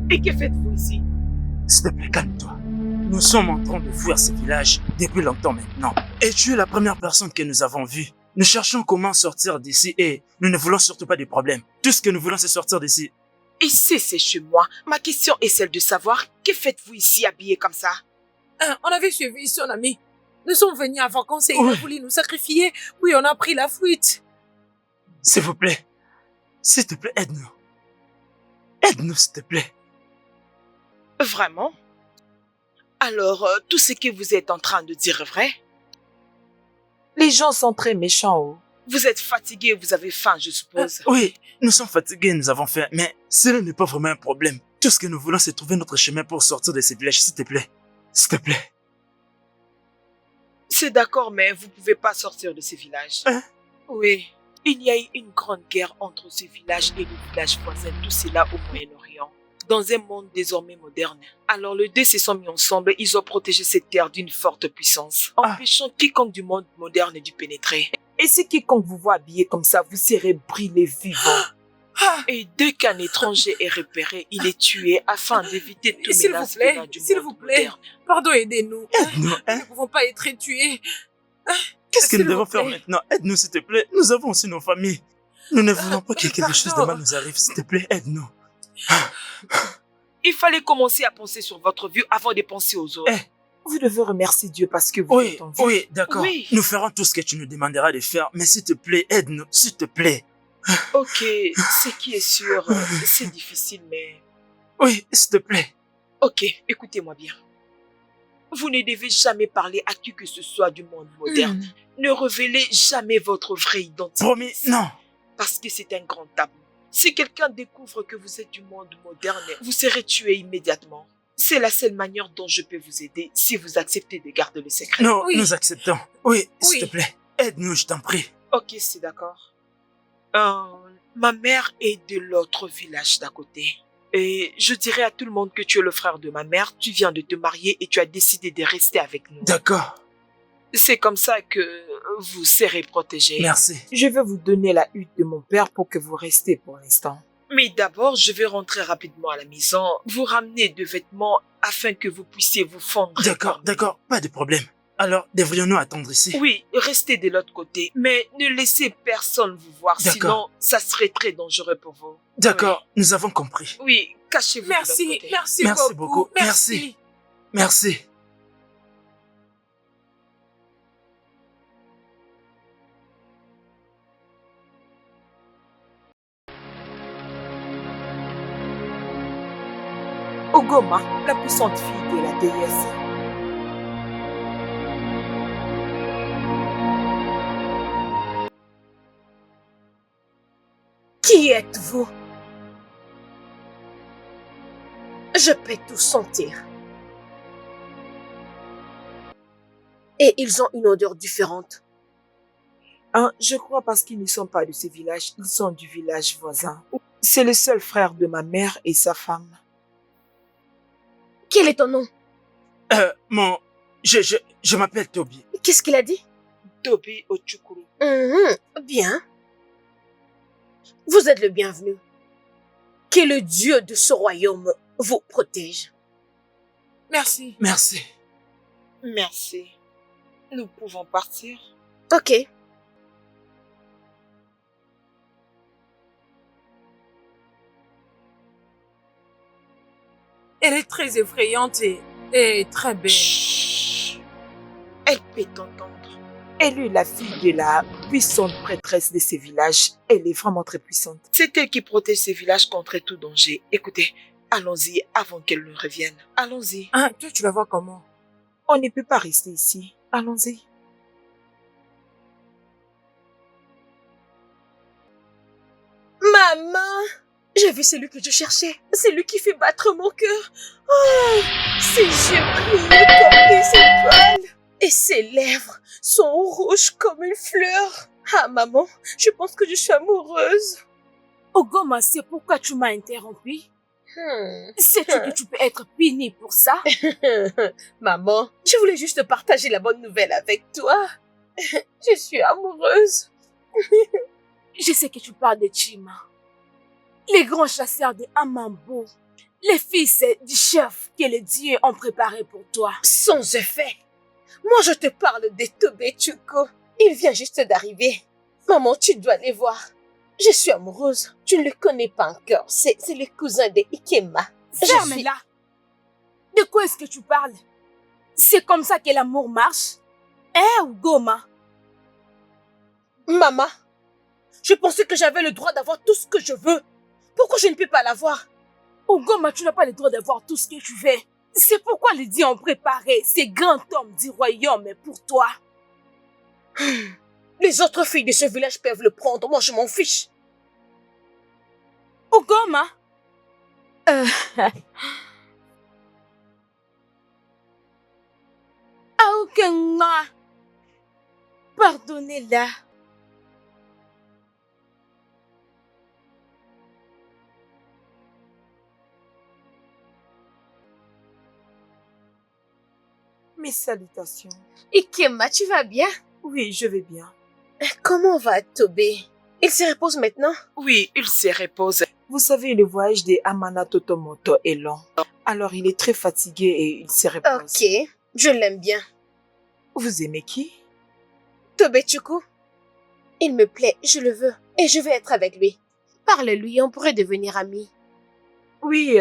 Et que faites-vous ici? S'il te plaît, calme-toi. Nous sommes en train de fuir ce village depuis longtemps maintenant. Et tu es la première personne que nous avons vue. Nous cherchons comment sortir d'ici et nous ne voulons surtout pas de problème. Tout ce que nous voulons, c'est sortir d'ici. Ici, c'est chez moi. Ma question est celle de savoir, que faites-vous ici habillé comme ça? On avait suivi son ami. Nous sommes venus en vacances et il a voulu nous sacrifier. Puis on a pris la fuite. S'il vous plaît. S'il te plaît, aide-nous. Aide-nous, s'il te plaît. Vraiment? Alors, tout ce que vous êtes en train de dire est vrai? Les gens sont très méchants. Oh. Vous êtes fatigué, vous avez faim, je suppose. Oui, nous sommes fatigués, nous avons faim, mais cela n'est pas vraiment un problème. Tout ce que nous voulons, c'est trouver notre chemin pour sortir de ces villages, s'il te plaît. S'il te plaît. C'est d'accord, mais vous pouvez pas sortir de ces villages. Hein? Oui. Il y a eu une grande guerre entre ces villages et le village voisin, tout cela au Moyen-Orient. Dans un monde désormais moderne. Alors les deux se sont mis ensemble, ils ont protégé cette terre d'une forte puissance, empêchant quiconque du monde moderne d'y pénétrer. Et si quiconque vous voit habillé comme ça, vous serez brûlé vivant. Et dès qu'un étranger est repéré, il est tué afin d'éviter tout menace venant du monde moderne. Pardon, aidez-nous. Aide-nous, hein? Nous ne pouvons pas être tués. Qu'est-ce que nous devons faire maintenant? Aide-nous, s'il te plaît. Nous avons aussi nos familles. Nous ne voulons pas que quelque chose de mal nous arrive. S'il te plaît, aide-nous. Il fallait commencer à penser sur votre vie avant de penser aux autres. Vous devez remercier Dieu parce que vous êtes en vie. Oui, d'accord. Oui. Nous ferons tout ce que tu nous demanderas de faire, mais s'il te plaît, aide-nous, s'il te plaît. Ok, ce qui est sûr, c'est difficile, mais... Oui, s'il te plaît. Ok, écoutez-moi bien. Vous ne devez jamais parler à qui que ce soit du monde moderne. Ne révélez jamais votre vraie identité. Promis, non. Parce que c'est un grand tabou. Si quelqu'un découvre que vous êtes du monde moderne, vous serez tué immédiatement. C'est la seule manière dont je peux vous aider si vous acceptez de garder le secret. Non, nous acceptons. Oui, s'il te plaît. Aide-nous, je t'en prie. Ok, c'est d'accord. Ma mère est de l'autre village d'à côté. Et je dirais à tout le monde que tu es le frère de ma mère, tu viens de te marier et tu as décidé de rester avec nous. D'accord. C'est comme ça que vous serez protégés. Merci. Je vais vous donner la hutte de mon père pour que vous restez pour l'instant. Mais d'abord, je vais rentrer rapidement à la maison, vous ramener des vêtements afin que vous puissiez vous fondre. D'accord, d'accord, pas de problème. Alors, devrions-nous attendre ici? Oui, restez de l'autre côté, mais ne laissez personne vous voir, sinon ça serait très dangereux pour vous. D'accord, nous avons compris. Oui, cachez-vous de l'autre côté. Merci beaucoup. Merci. Merci. Ogoma, la puissante fille de la déesse. Qui êtes-vous? Je peux tout sentir. Et ils ont une odeur différente. Je crois parce qu'ils ne sont pas de ce village, ils sont du village voisin. C'est le seul frère de ma mère et sa femme. Quel est ton nom? Je m'appelle Toby. Qu'est-ce qu'il a dit? Toby Ochukuru. Bien. Vous êtes le bienvenu. Que le Dieu de ce royaume vous protège. Merci. Merci. Merci. Nous pouvons partir. Ok. Elle est très effrayante et très belle. Chut. Elle peut t'entendre. Elle est la fille de la puissante prêtresse de ces villages. Elle est vraiment très puissante. C'est elle qui protège ces villages contre tout danger. Écoutez, allons-y avant qu'elle ne revienne. Allons-y. Toi, tu la vois comment? On ne peut pas rester ici. Allons-y. Maman! J'ai vu celui que je cherchais. C'est lui qui fait battre mon cœur. Oh, ses yeux brillent comme des étoiles. Et ses lèvres sont rouges comme une fleur. Ah, maman, je pense que je suis amoureuse. Ogoma, c'est pourquoi tu m'as interrompu? Sais-tu que tu peux être puni pour ça? Maman, je voulais juste partager la bonne nouvelle avec toi. Je suis amoureuse. Je sais que tu parles de Chima, les grands chasseurs de Amambo. Les fils du chef que les dieux ont préparé pour toi. Sans effet. Moi, je te parle de Tobetchuko. Il vient juste d'arriver. Maman, tu dois les voir. Je suis amoureuse. Tu ne le connais pas encore. C'est le cousin de Ikema. Ferme-la. De quoi est-ce que tu parles? C'est comme ça que l'amour marche? Ugoma? Maman, je pensais que j'avais le droit d'avoir tout ce que je veux. Pourquoi je ne peux pas l'avoir? Ugoma, tu n'as pas le droit d'avoir tout ce que tu veux. C'est pourquoi les dieux ont préparé ces grands hommes du royaume pour toi. Les autres filles de ce village peuvent le prendre. Moi, je m'en fiche. Ugoma? Aokema, pardonnez-la. Mes salutations. Ikema, tu vas bien? Oui, je vais bien. Comment va Tobé? Il se repose maintenant? Oui, il se repose. Vous savez, le voyage de Amana Totomoto est long. Alors, il est très fatigué et il se repose. Ok, je l'aime bien. Vous aimez qui? Tobetchuko. Il me plaît, je le veux. Et je vais être avec lui. Parle-lui, on pourrait devenir amis. Oui,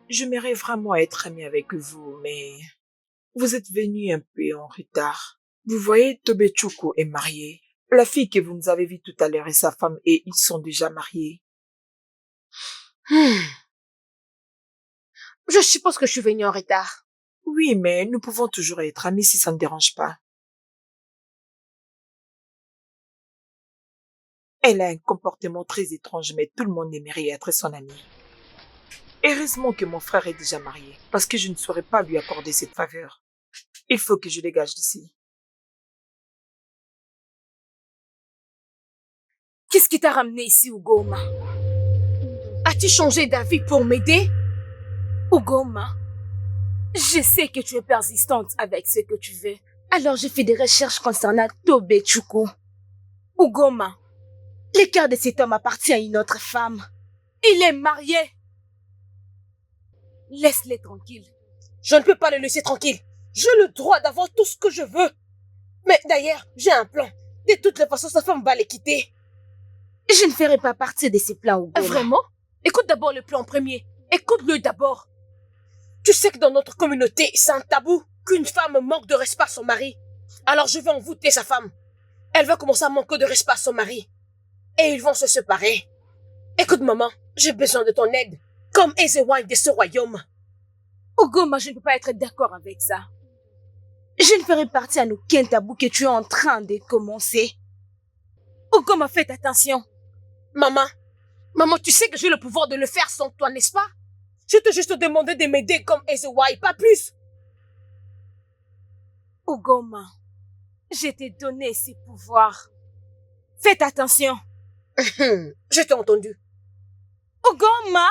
j'aimerais vraiment être amie avec vous, mais vous êtes venu un peu en retard. Vous voyez, Tobetchuko est marié. La fille que vous nous avez vue tout à l'heure est sa femme et ils sont déjà mariés. Je suppose que je suis venue en retard. Oui, mais nous pouvons toujours être amis si ça ne dérange pas. Elle a un comportement très étrange, mais tout le monde aimerait être son amie. Heureusement que mon frère est déjà marié, parce que je ne saurais pas lui accorder cette faveur. Il faut que je dégage d'ici. Qu'est-ce qui t'a ramené ici, Ugoma? As-tu changé d'avis pour m'aider? Ugoma, je sais que tu es persistante avec ce que tu veux. Alors j'ai fait des recherches concernant Tobetchuko. Ugoma, Le cœur de cet homme appartient à une autre femme. il est marié. Laisse-les tranquilles. Je ne peux pas le laisser tranquille. J'ai le droit d'avoir tout ce que je veux. Mais d'ailleurs, j'ai un plan. De toutes les façons, sa femme va les quitter. Je ne ferai pas partie de ces plans, Ugoma. Vraiment? Écoute d'abord le plan en premier. Écoute-le d'abord. Tu sais que dans notre communauté, c'est un tabou qu'une femme manque de respect à son mari. Alors je vais envoûter sa femme. Elle va commencer à manquer de respect à son mari. Et ils vont se séparer. Écoute maman, j'ai besoin de ton aide. Comme Ezewine de ce royaume. Ugoma, je ne peux pas être d'accord avec ça. Je ne ferai partie à aucun tabou que tu es en train de commencer. Ugoma, faites attention. Maman, tu sais que j'ai le pouvoir de le faire sans toi, n'est-ce pas? Je t'ai juste demandé de m'aider comme Ezewine, pas plus. Ugoma, je t'ai donné ces pouvoirs. Faites attention. Je t'ai entendu. Ugoma,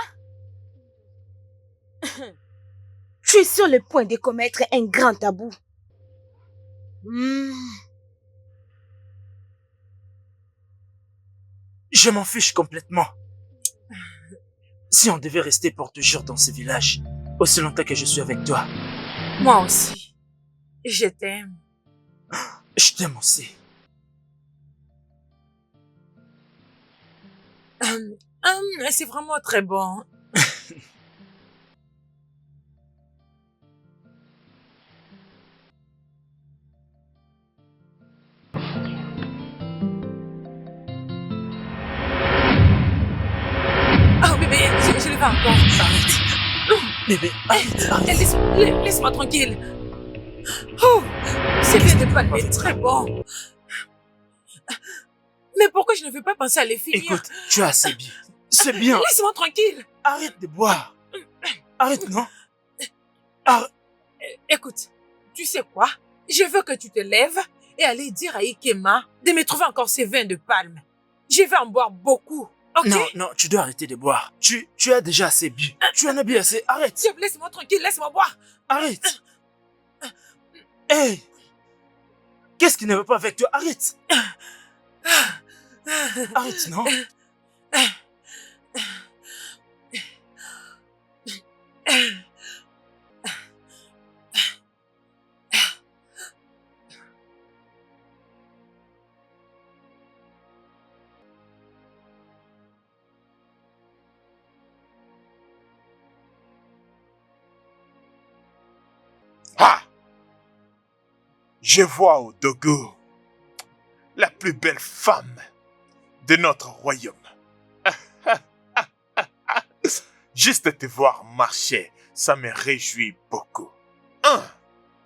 tu es sur le point de commettre un grand tabou. Je m'en fiche complètement. Si on devait rester pour toujours dans ce village, aussi longtemps que je suis avec toi. Moi aussi. Je t'aime. Je t'aime aussi. C'est vraiment très bon. Oh bébé, je le fais encore. Arrête. Bébé, arrête. Laisse-moi tranquille. Oh, c'est bien de palme est très bon. Mais pourquoi je ne veux pas penser à les finir? Écoute, tu as assez bien. C'est bien. Laisse-moi tranquille. Arrête de boire. Arrête, non? Arrête. Écoute, tu sais quoi? Je veux que tu te lèves et aller dire à Ikema de me trouver encore ces vins de palme. Je vais en boire beaucoup, ok? Non, tu dois arrêter de boire. Tu as déjà assez bu. Tu en as bu assez. Arrête. Laisse-moi tranquille, laisse-moi boire. Arrête. Hey! Qu'est-ce qui ne va pas avec toi? Arrête. Arrête, non? Ah! Je vois au Dogo la plus belle femme de notre royaume. Juste te voir marcher, ça me réjouit beaucoup.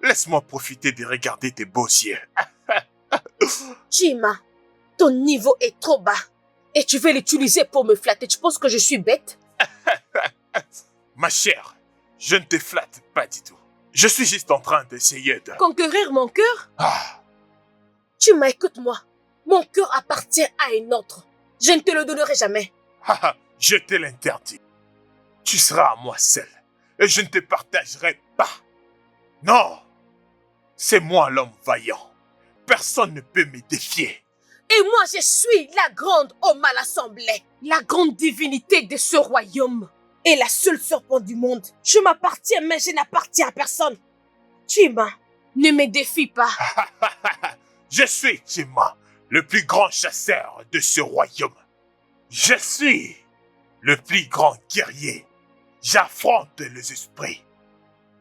Laisse-moi profiter de regarder tes beaux yeux. Chima, ton niveau est trop bas. Et tu veux l'utiliser pour me flatter. Tu penses que je suis bête? Ma chère, je ne te flatte pas du tout. Je suis juste en train d'essayer de... Conquérir mon cœur? Ah, Chima, écoute-moi. Mon cœur appartient à un autre. Je ne te le donnerai jamais. je te l'interdis. Tu seras à moi seul et je ne te partagerai pas. Non, c'est moi l'homme vaillant. Personne ne peut me défier. Et moi, je suis la grande homme à l'assemblée. La grande divinité de ce royaume. Et la seule serpent du monde. Je m'appartiens, mais je n'appartiens à personne. Chima, ne me défie pas. Je suis Chima, le plus grand chasseur de ce royaume. Je suis le plus grand guerrier. J'affronte les esprits.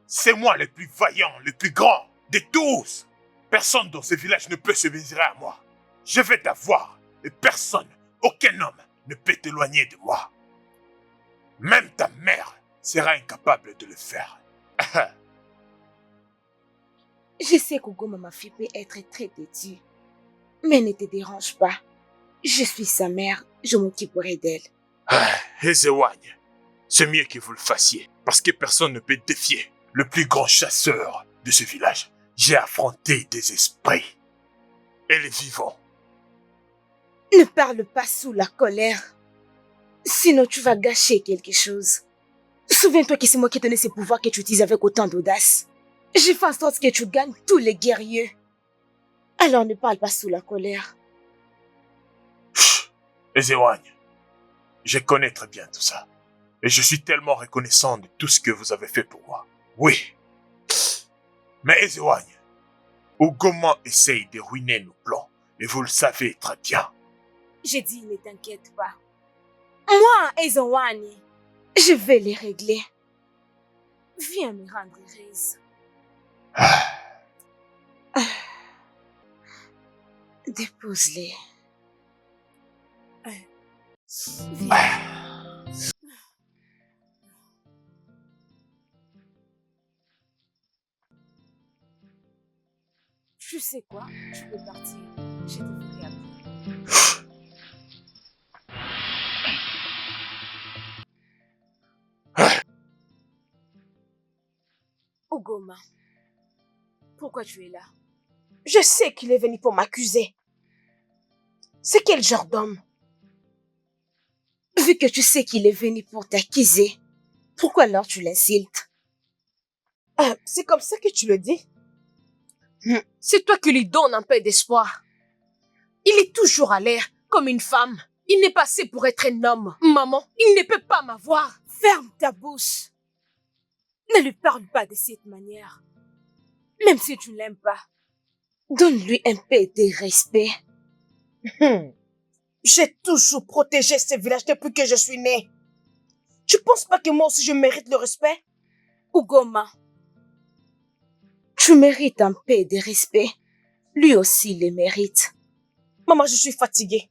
C'est moi le plus vaillant, le plus grand de tous. Personne dans ce village ne peut se mesurer à moi. Je vais t'avoir et personne, aucun homme ne peut t'éloigner de moi. Même ta mère sera incapable de le faire. Je sais qu'Ogoma, ma fille, peut être très têtue. Mais ne te dérange pas. Je suis sa mère, je m'occuperai d'elle. Ezewagne, c'est mieux que vous le fassiez, parce que personne ne peut défier le plus grand chasseur de ce village. J'ai affronté des esprits et les vivants. Ne parle pas sous la colère. Sinon, tu vas gâcher quelque chose. Souviens-toi que c'est moi qui te donné ces pouvoirs que tu utilises avec autant d'audace. J'ai fait en sorte que tu gagnes tous les guerriers. Alors ne parle pas sous la colère. Chut, Ezewagne, je connais très bien tout ça. Et je suis tellement reconnaissant de tout ce que vous avez fait pour moi. Oui. Mais Ezewagne, Ogoma essaye de ruiner nos plans. Et vous le savez très bien. J'ai dit, ne t'inquiète pas. Moi, Ezewani, je vais les régler. Viens me rendre heureuse. Dépose-les. Viens. Tu sais quoi? Tu peux partir. Je te verrai après. Ogoma, pourquoi tu es là? Je sais qu'il est venu pour m'accuser. C'est quel genre d'homme? Vu que tu sais qu'il est venu pour t'accuser, pourquoi alors tu l'insultes? C'est comme ça que tu le dis? C'est toi qui lui donnes un peu d'espoir. Il est toujours à l'air comme une femme. Il n'est pas assez pour être un homme. Maman, il ne peut pas m'avoir. Ferme ta bouche. Ne lui parle pas de cette manière. Même si tu ne l'aimes pas. Donne-lui un peu de respect. J'ai toujours protégé ce village depuis que je suis née. Tu penses pas que moi aussi je mérite le respect? Ogoma, tu mérites un peu de respect. Lui aussi le mérite. Maman, je suis fatiguée.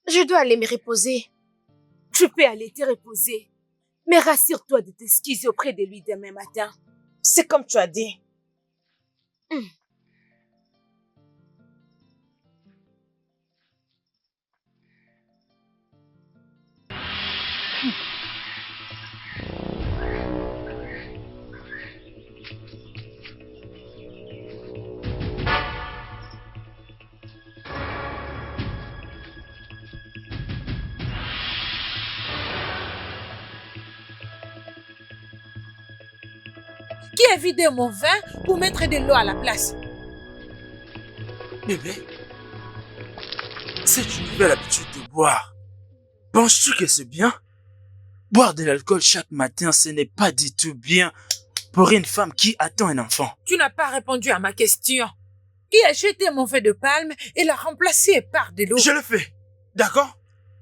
Je dois aller me reposer. Tu peux aller te reposer. Mais rassure-toi de t'excuser auprès de lui demain matin. C'est comme tu as dit. Qui a vidé mon vin pour mettre de l'eau à la place? Bébé, c'est une nouvelle habitude de boire. Penses-tu que c'est bien? Boire de l'alcool chaque matin, ce n'est pas du tout bien pour une femme qui attend un enfant. Tu n'as pas répondu à ma question. Qui a jeté mon feu de palme et l'a remplacé par de l'eau? Je le fais, d'accord?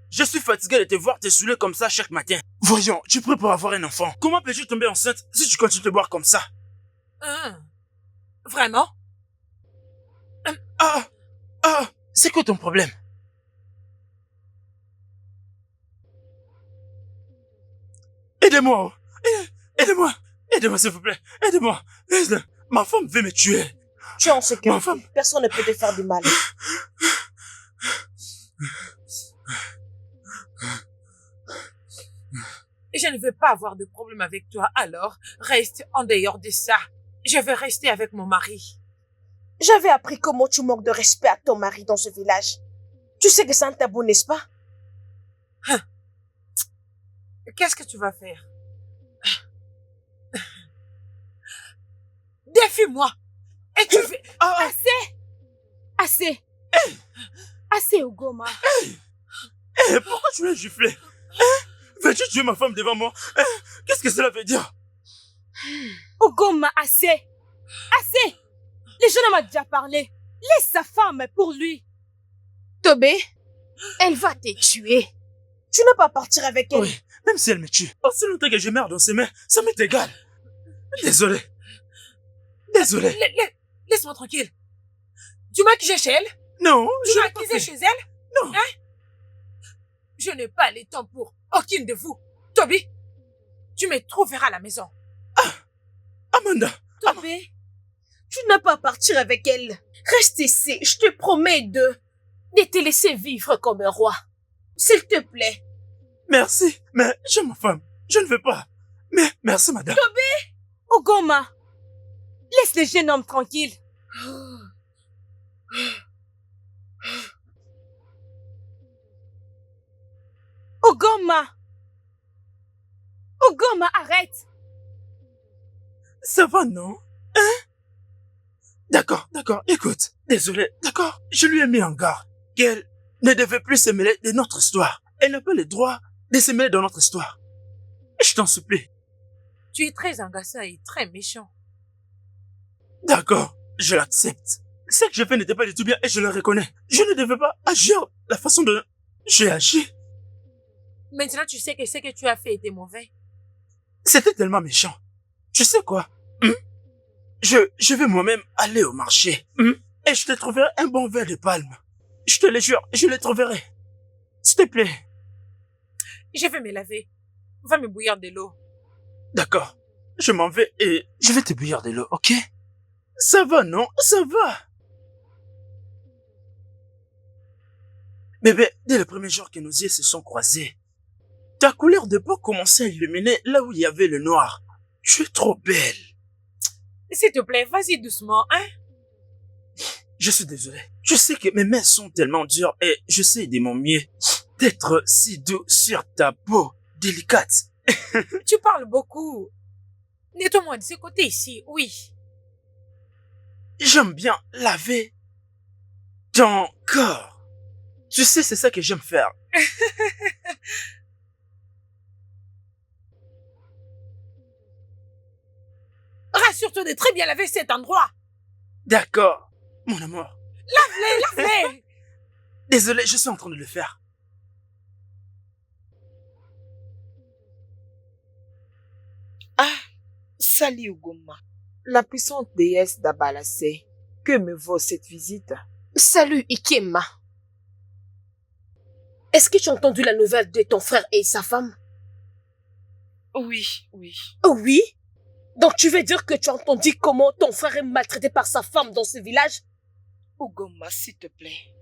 Je suis fatigué de te voir te saouler comme ça chaque matin. Voyons, tu es prêt pour avoir un enfant. Comment peux-tu tomber enceinte si tu continues de boire comme ça? Vraiment? C'est quoi ton problème? Aidez-moi, aidez-moi, aidez-moi s'il vous plaît, aidez-moi. Ma femme veut me tuer. Tu es en sécurité. Ma femme. Personne ne peut te faire du mal. Je ne veux pas avoir de problème avec toi, alors reste en dehors de ça. Je veux rester avec mon mari. J'avais appris comment tu manques de respect à ton mari dans ce village. Tu sais que c'est un tabou, n'est-ce pas? Qu'est-ce que tu vas faire? Défie-moi! Et tu fais... Assez! Assez, Ugoma. Pourquoi tu l'as giflé? Veux-tu tuer ma femme devant moi? Qu'est-ce que cela veut dire? Ugoma, assez! Assez! Le jeune homme a déjà parlé. Laisse sa femme pour lui. Tobé, elle va te tuer. Tu n'as pas partir avec elle. Oui, même si elle me tue. Aussi longtemps que je meurs dans ses mains, ça m'est égal. Désolé. Désolé. Laisse-moi tranquille. Tu m'as accusé chez elle? Non, Tu je m'as l'ai pas accusé fait. chez elle? Non. Je n'ai pas le temps pour aucune de vous. Toby, tu me trouveras à la maison. Amanda. Tobé, tu n'as pas partir avec elle. Reste ici, je te promets de te laisser vivre comme un roi. S'il te plaît. Merci, mais j'aime ma femme. Je ne veux pas. Mais merci, madame. Ugoma, laisse le jeune homme tranquille. Ugoma! Ugoma, arrête! Ça va, non? Hein? D'accord, écoute. Désolé, d'accord. Je lui ai mis en garde qu'elle ne devait plus se mêler de notre histoire. Elle n'a pas le droit de se mêler dans notre histoire. Je t'en supplie. Tu es très agaçant et très méchant. D'accord, je l'accepte. Ce que j'ai fait n'était pas du tout bien et je le reconnais. Je ne devais pas agir la façon dont j'ai agi. Maintenant, tu sais que ce que tu as fait était mauvais. C'était tellement méchant. Tu sais quoi? Je vais moi-même aller au marché. Et je te trouverai un bon verre de palme. Je te le jure, je le trouverai. S'il te plaît. Je vais me laver. Va me bouillir de l'eau. D'accord. Je m'en vais et je vais te bouillir de l'eau, ok? Ça va, non? Ça va. Bébé, dès le premier jour que nos yeux se sont croisés, ta couleur de peau commençait à illuminer là où il y avait le noir. Tu es trop belle. S'il te plaît, vas-y doucement, hein? Je suis désolé. Je sais que mes mains sont tellement dures et j'essaie de mon mieux d'être si doux sur ta peau délicate. Tu parles beaucoup. Nettoie-moi de ce côté ici, oui. J'aime bien laver ton corps. Tu sais, c'est ça que j'aime faire. Rassure-toi de très bien laver cet endroit. D'accord, mon amour. Lave-les. Désolé, je suis en train de le faire. Salut Ugoma. La puissante déesse d'Abalacé. Que me vaut cette visite? Salut, Ikema. Est-ce que tu as entendu la nouvelle de ton frère et sa femme? Oui. Oh oui? Donc tu veux dire que tu as entendu comment ton frère est maltraité par sa femme dans ce village? Ugoma, s'il te plaît.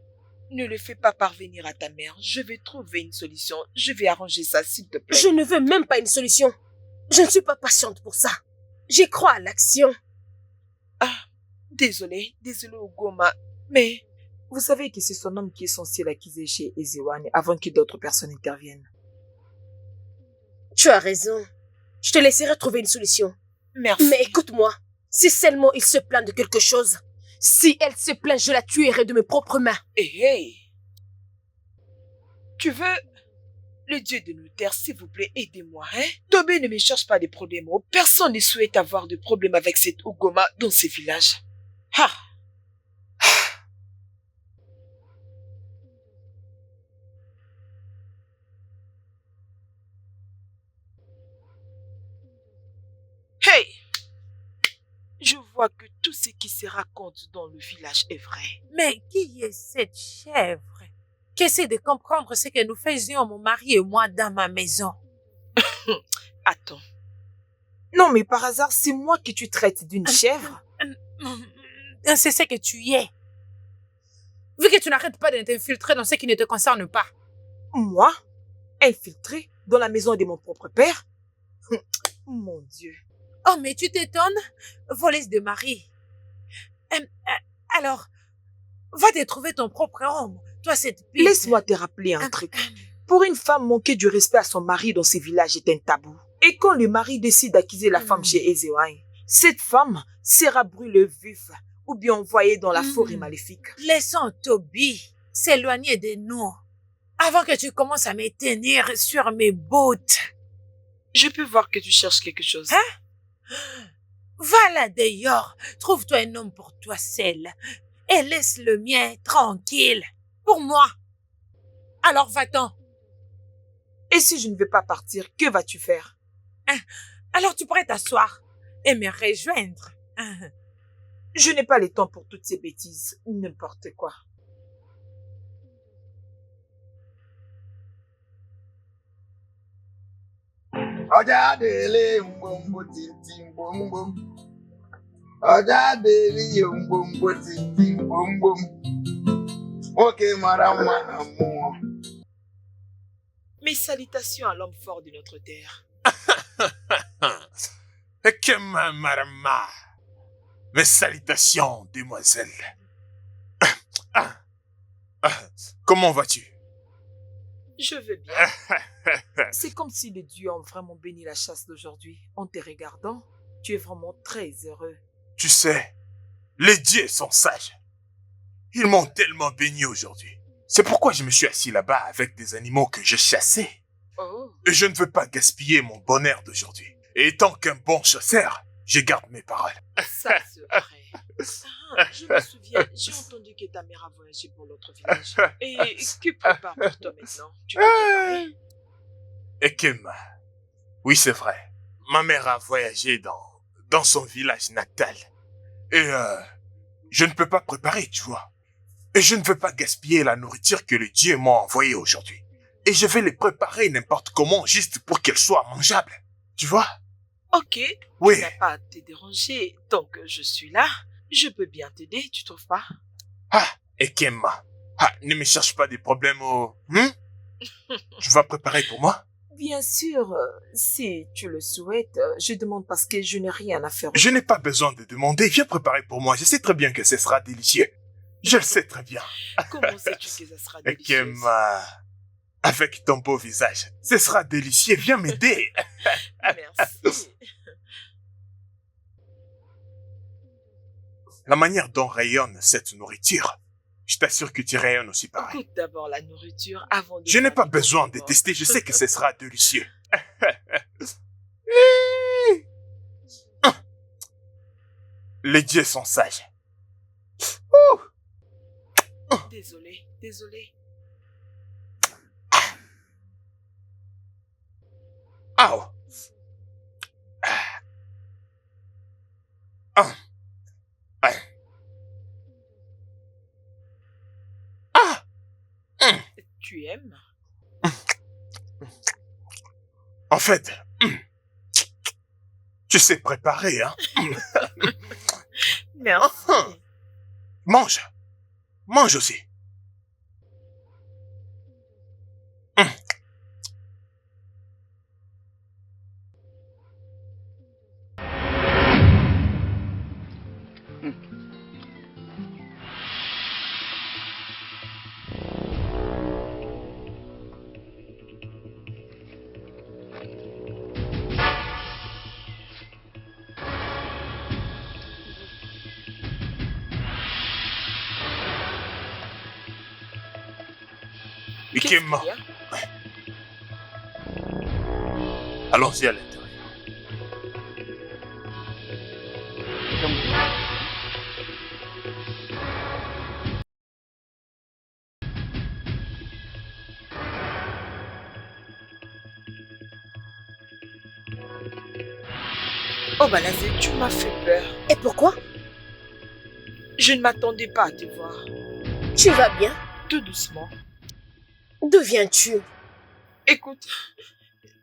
Ne le fais pas parvenir à ta mère. Je vais trouver une solution. Je vais arranger ça, s'il te plaît. Je ne veux même pas une solution. Je ne suis pas patiente pour ça. Je crois à l'action. Désolé Ugoma. Mais vous savez que c'est son homme qui est censé l'accuser chez Ezewan avant que d'autres personnes interviennent. Tu as raison. Je te laisserai trouver une solution. Merci. Mais écoute-moi. Si seulement il se plaint de quelque chose, si elle se plaint, je la tuerai de mes propres mains. Hey. Tu veux Le dieu de nos terres, s'il vous plaît, aidez-moi, hein? Tobé ne me cherche pas des problèmes. Oh, personne ne souhaite avoir de problème avec cette Ogoma dans ces villages. Ah! Hey! Je vois que tout ce qui se raconte dans le village est vrai. Mais qui est cette chèvre qui essaie de comprendre ce que nous faisions, mon mari et moi, dans ma maison? Attends. Non, mais par hasard, c'est moi que tu traites d'une chèvre? C'est ce que tu es. Vu que tu n'arrêtes pas de t'infiltrer dans ce qui ne te concerne pas. Moi? Infiltrée dans la maison de mon propre père? Mon Dieu. Oh, mais tu t'étonnes? Voleuse de mari. Alors, va te trouver ton propre homme. Toi, cette pute. Laisse-moi te rappeler un truc. Pour une femme, manquer du respect à son mari dans ces villages est un tabou. Et quand le mari décide d'acquiser la femme chez Ezewai, cette femme sera brûlée vif ou bien envoyée dans la forêt maléfique. Laissons Toby s'éloigner de nous avant que tu commences à me tenir sur mes bottes. Je peux voir que tu cherches quelque chose. Va là d'ailleurs, trouve-toi un homme pour toi seul et laisse le mien tranquille pour moi. Alors va-t'en. Et si je ne veux pas partir, que vas-tu faire? Alors tu pourrais t'asseoir et me rejoindre. Je n'ai pas le temps pour toutes ces bêtises, n'importe quoi. Ọjà délé ngbòǹgbò tìǹtì ngbòǹgbòm. Ọjà délé ngbòǹgbò tìǹtì ngbòǹgbòm. Nwoke mara mma na mmụọ. Mes salutations à l'homme fort de notre terre. Ekema Marama. Mes salutations, demoiselle. Comment vas-tu? Je veux bien. C'est comme si les dieux ont vraiment béni la chasse d'aujourd'hui. En te regardant, tu es vraiment très heureux. Tu sais, les dieux sont sages. Ils m'ont tellement béni aujourd'hui. C'est pourquoi je me suis assis là-bas avec des animaux que je chassais. Oh. Et je ne veux pas gaspiller mon bonheur d'aujourd'hui. Et étant qu'un bon chasseur, je garde mes paroles. Ça c'est vrai. Je me souviens, j'ai entendu que ta mère a voyagé pour l'autre village. Et que prépare pour toi maintenant? Tu peux préparer? Ekem, oui c'est vrai. Ma mère a voyagé dans son village natal. Et je ne peux pas préparer, tu vois. Et je ne veux pas gaspiller la nourriture que les dieux m'ont envoyée aujourd'hui. Et je vais les préparer n'importe comment juste pour qu'elles soient mangeables. Tu vois? Ok. Oui. Tu n'as pas à te déranger. Tant que je suis là, je peux bien t'aider, tu trouves pas? Ah, Ekema. Ah, ne me cherche pas des problèmes au... Tu vas préparer pour moi? Bien sûr, si tu le souhaites, je demande parce que je n'ai rien à faire. Je n'ai pas besoin de demander. Viens préparer pour moi. Je sais très bien que ce sera délicieux. Je le sais très bien. Comment sais-tu que ça sera délicieux? Ekema, avec ton beau visage, ce sera délicieux. Viens m'aider. Merci. La manière dont rayonne cette nourriture, je t'assure que tu rayonnes aussi pareil. Goûte d'abord la nourriture avant de... Je n'ai pas faire des besoin de efforts. tester. Je sais que ce sera délicieux. Les dieux sont sages. Désolé, désolé. Oh. Ah. Ah. Ah. Tu aimes? En fait, tu sais préparer, hein? Merci. Mange. Mange aussi. Qu'est-ce qu'il Ikema, y a? Allons-y à l'intérieur. Oh Balazé, tu m'as fait peur. Et pourquoi? Je ne m'attendais pas à te voir. Tu vas bien? Tout doucement. D'où viens-tu? Écoute,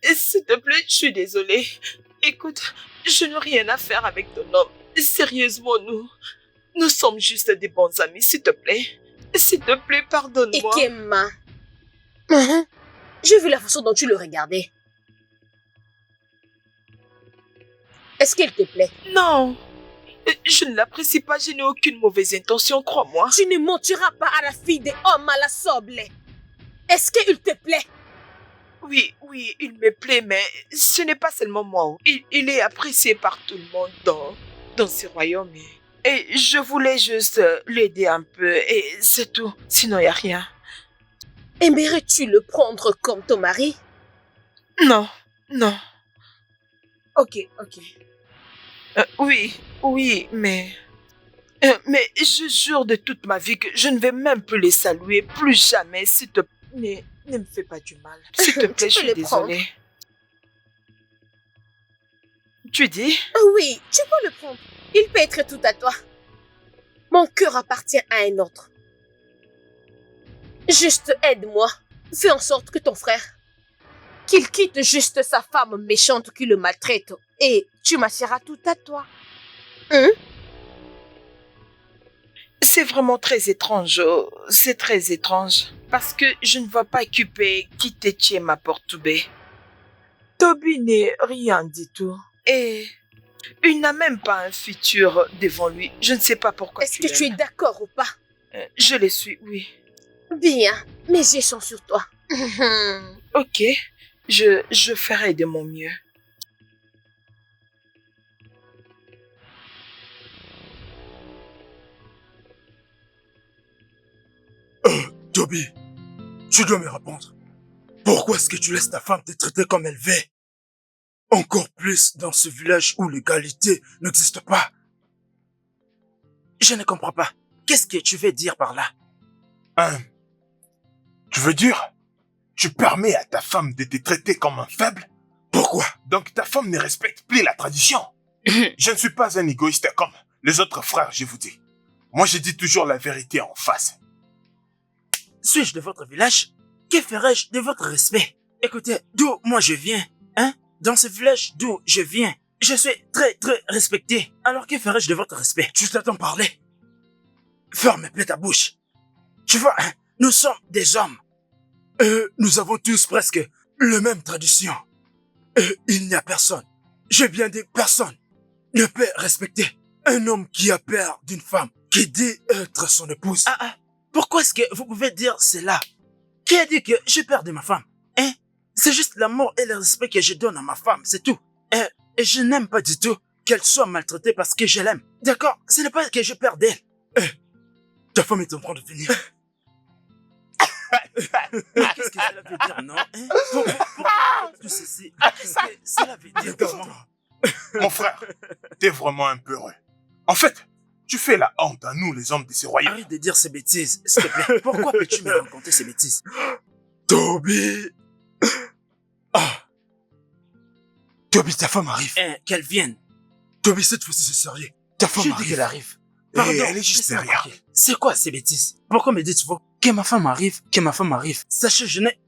s'il te plaît, je suis désolée. Écoute, je n'ai rien à faire avec ton homme. Sérieusement, nous sommes juste des bons amis, s'il te plaît. S'il te plaît, pardonne-moi. Ekema. J'ai vu la façon dont tu le regardais. Est-ce qu'il te plaît? Non, je ne l'apprécie pas, je n'ai aucune mauvaise intention, crois-moi. Tu ne mentiras pas à la fille des hommes à la soble. Est-ce qu'il te plaît? Oui, il me plaît, mais ce n'est pas seulement moi. Il est apprécié par tout le monde dans ce royaume. Et je voulais juste l'aider un peu, et c'est tout. Sinon, il n'y a rien. Aimerais-tu le prendre comme ton mari? Non. Ok. Oui, mais je jure de toute ma vie que je ne vais même plus les saluer, plus jamais. S'il te plaît, ne me fais pas du mal. S'il te plaît, je suis désolée. Tu dis? Oui, tu peux le prendre. Il peut être tout à toi. Mon cœur appartient à un autre. Juste aide-moi. Fais en sorte que ton frère, qu'il quitte juste sa femme méchante qui le maltraite et tu m'assieras tout à toi. C'est vraiment très étrange. C'est très étrange. Parce que je ne vois pas Cupé quitter Chiema Portube. Toby n'est rien du tout. Et il n'a même pas un futur devant lui. Je ne sais pas pourquoi Est-ce que tu es d'accord ou pas? Je le suis, oui. Bien, mes yeux sont sur toi. Ok, je ferai de mon mieux. Toby, tu dois me répondre. Pourquoi est-ce que tu laisses ta femme te traiter comme elle veut? Encore plus dans ce village où l'égalité n'existe pas. Je ne comprends pas. Qu'est-ce que tu veux dire par là? Tu veux dire, tu permets à ta femme de te traiter comme un faible? Pourquoi? Donc ta femme ne respecte plus la tradition. Je ne suis pas un égoïste comme les autres frères, je vous dis. Moi, je dis toujours la vérité en face. Suis-je de votre village? Que ferais-je de votre respect? Écoutez, d'où moi je viens, dans ce village d'où je viens, je suis très respecté. Alors que ferais-je de votre respect? Tu t'attends parler? Ferme bien ta bouche. Tu vois, nous sommes des hommes. Nous avons tous presque la même tradition. Il n'y a personne, je bien dit personne, ne peut respecter un homme qui a peur d'une femme, qui dit être son épouse. Pourquoi est-ce que vous pouvez dire cela? Qui a dit que j'ai peur de ma femme? C'est juste l'amour et le respect que je donne à ma femme, c'est tout. Et je n'aime pas du tout qu'elle soit maltraitée parce que je l'aime. D'accord? Ce n'est pas que j'ai peur d'elle. Ta femme est en train de venir. Qu'est-ce que cela veut dire, non? Pourquoi tout ceci? Qu'est-ce que cela veut dire, comment? Mon frère, t'es vraiment un peu heureux. En fait, tu fais la honte à nous, les hommes de ce royaume. Arrête de dire ces bêtises, s'il te plaît. Pourquoi peux-tu me raconter ces bêtises? Toby! Toby, ta femme arrive. Qu'elle vienne. Toby, cette fois-ci, c'est sérieux. Ta femme arrive. Qu'elle arrive. Pardon, elle est juste derrière. C'est quoi ces bêtises? Pourquoi me dites-vous que ma femme arrive, Sachez, je n'ai...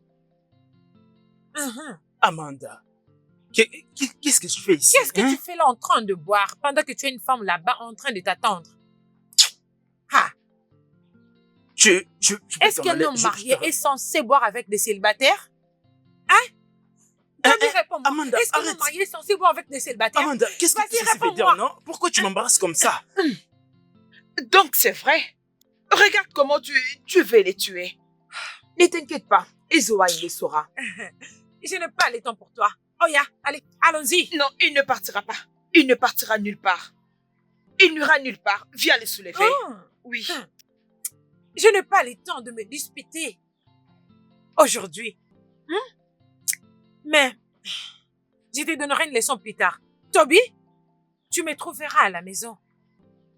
Amanda, qu'est-ce que tu fais ici? Qu'est-ce que tu fais là en train de boire pendant que tu as une femme là-bas en train de t'attendre? Est-ce qu'un homme marié est censé boire avec des célibataires? Réponds-moi. Amanda, est-ce qu'un homme marié est censé boire avec des célibataires? Amanda, qu'est-ce que tu veux dire, non? Pourquoi tu m'embarrasses comme ça? Donc c'est vrai. Regarde comment tu veux les tuer. Ne t'inquiète pas, Izoa il les saura. Je n'ai pas le temps pour toi. Oya, allez, allons-y. Non, il ne partira pas. Il ne partira nulle part. Il n'ira nulle part. Viens les soulever. Oui. Je n'ai pas le temps de me disputer aujourd'hui. Mais Je te donnerai une leçon plus tard. Toby, tu me trouveras à la maison.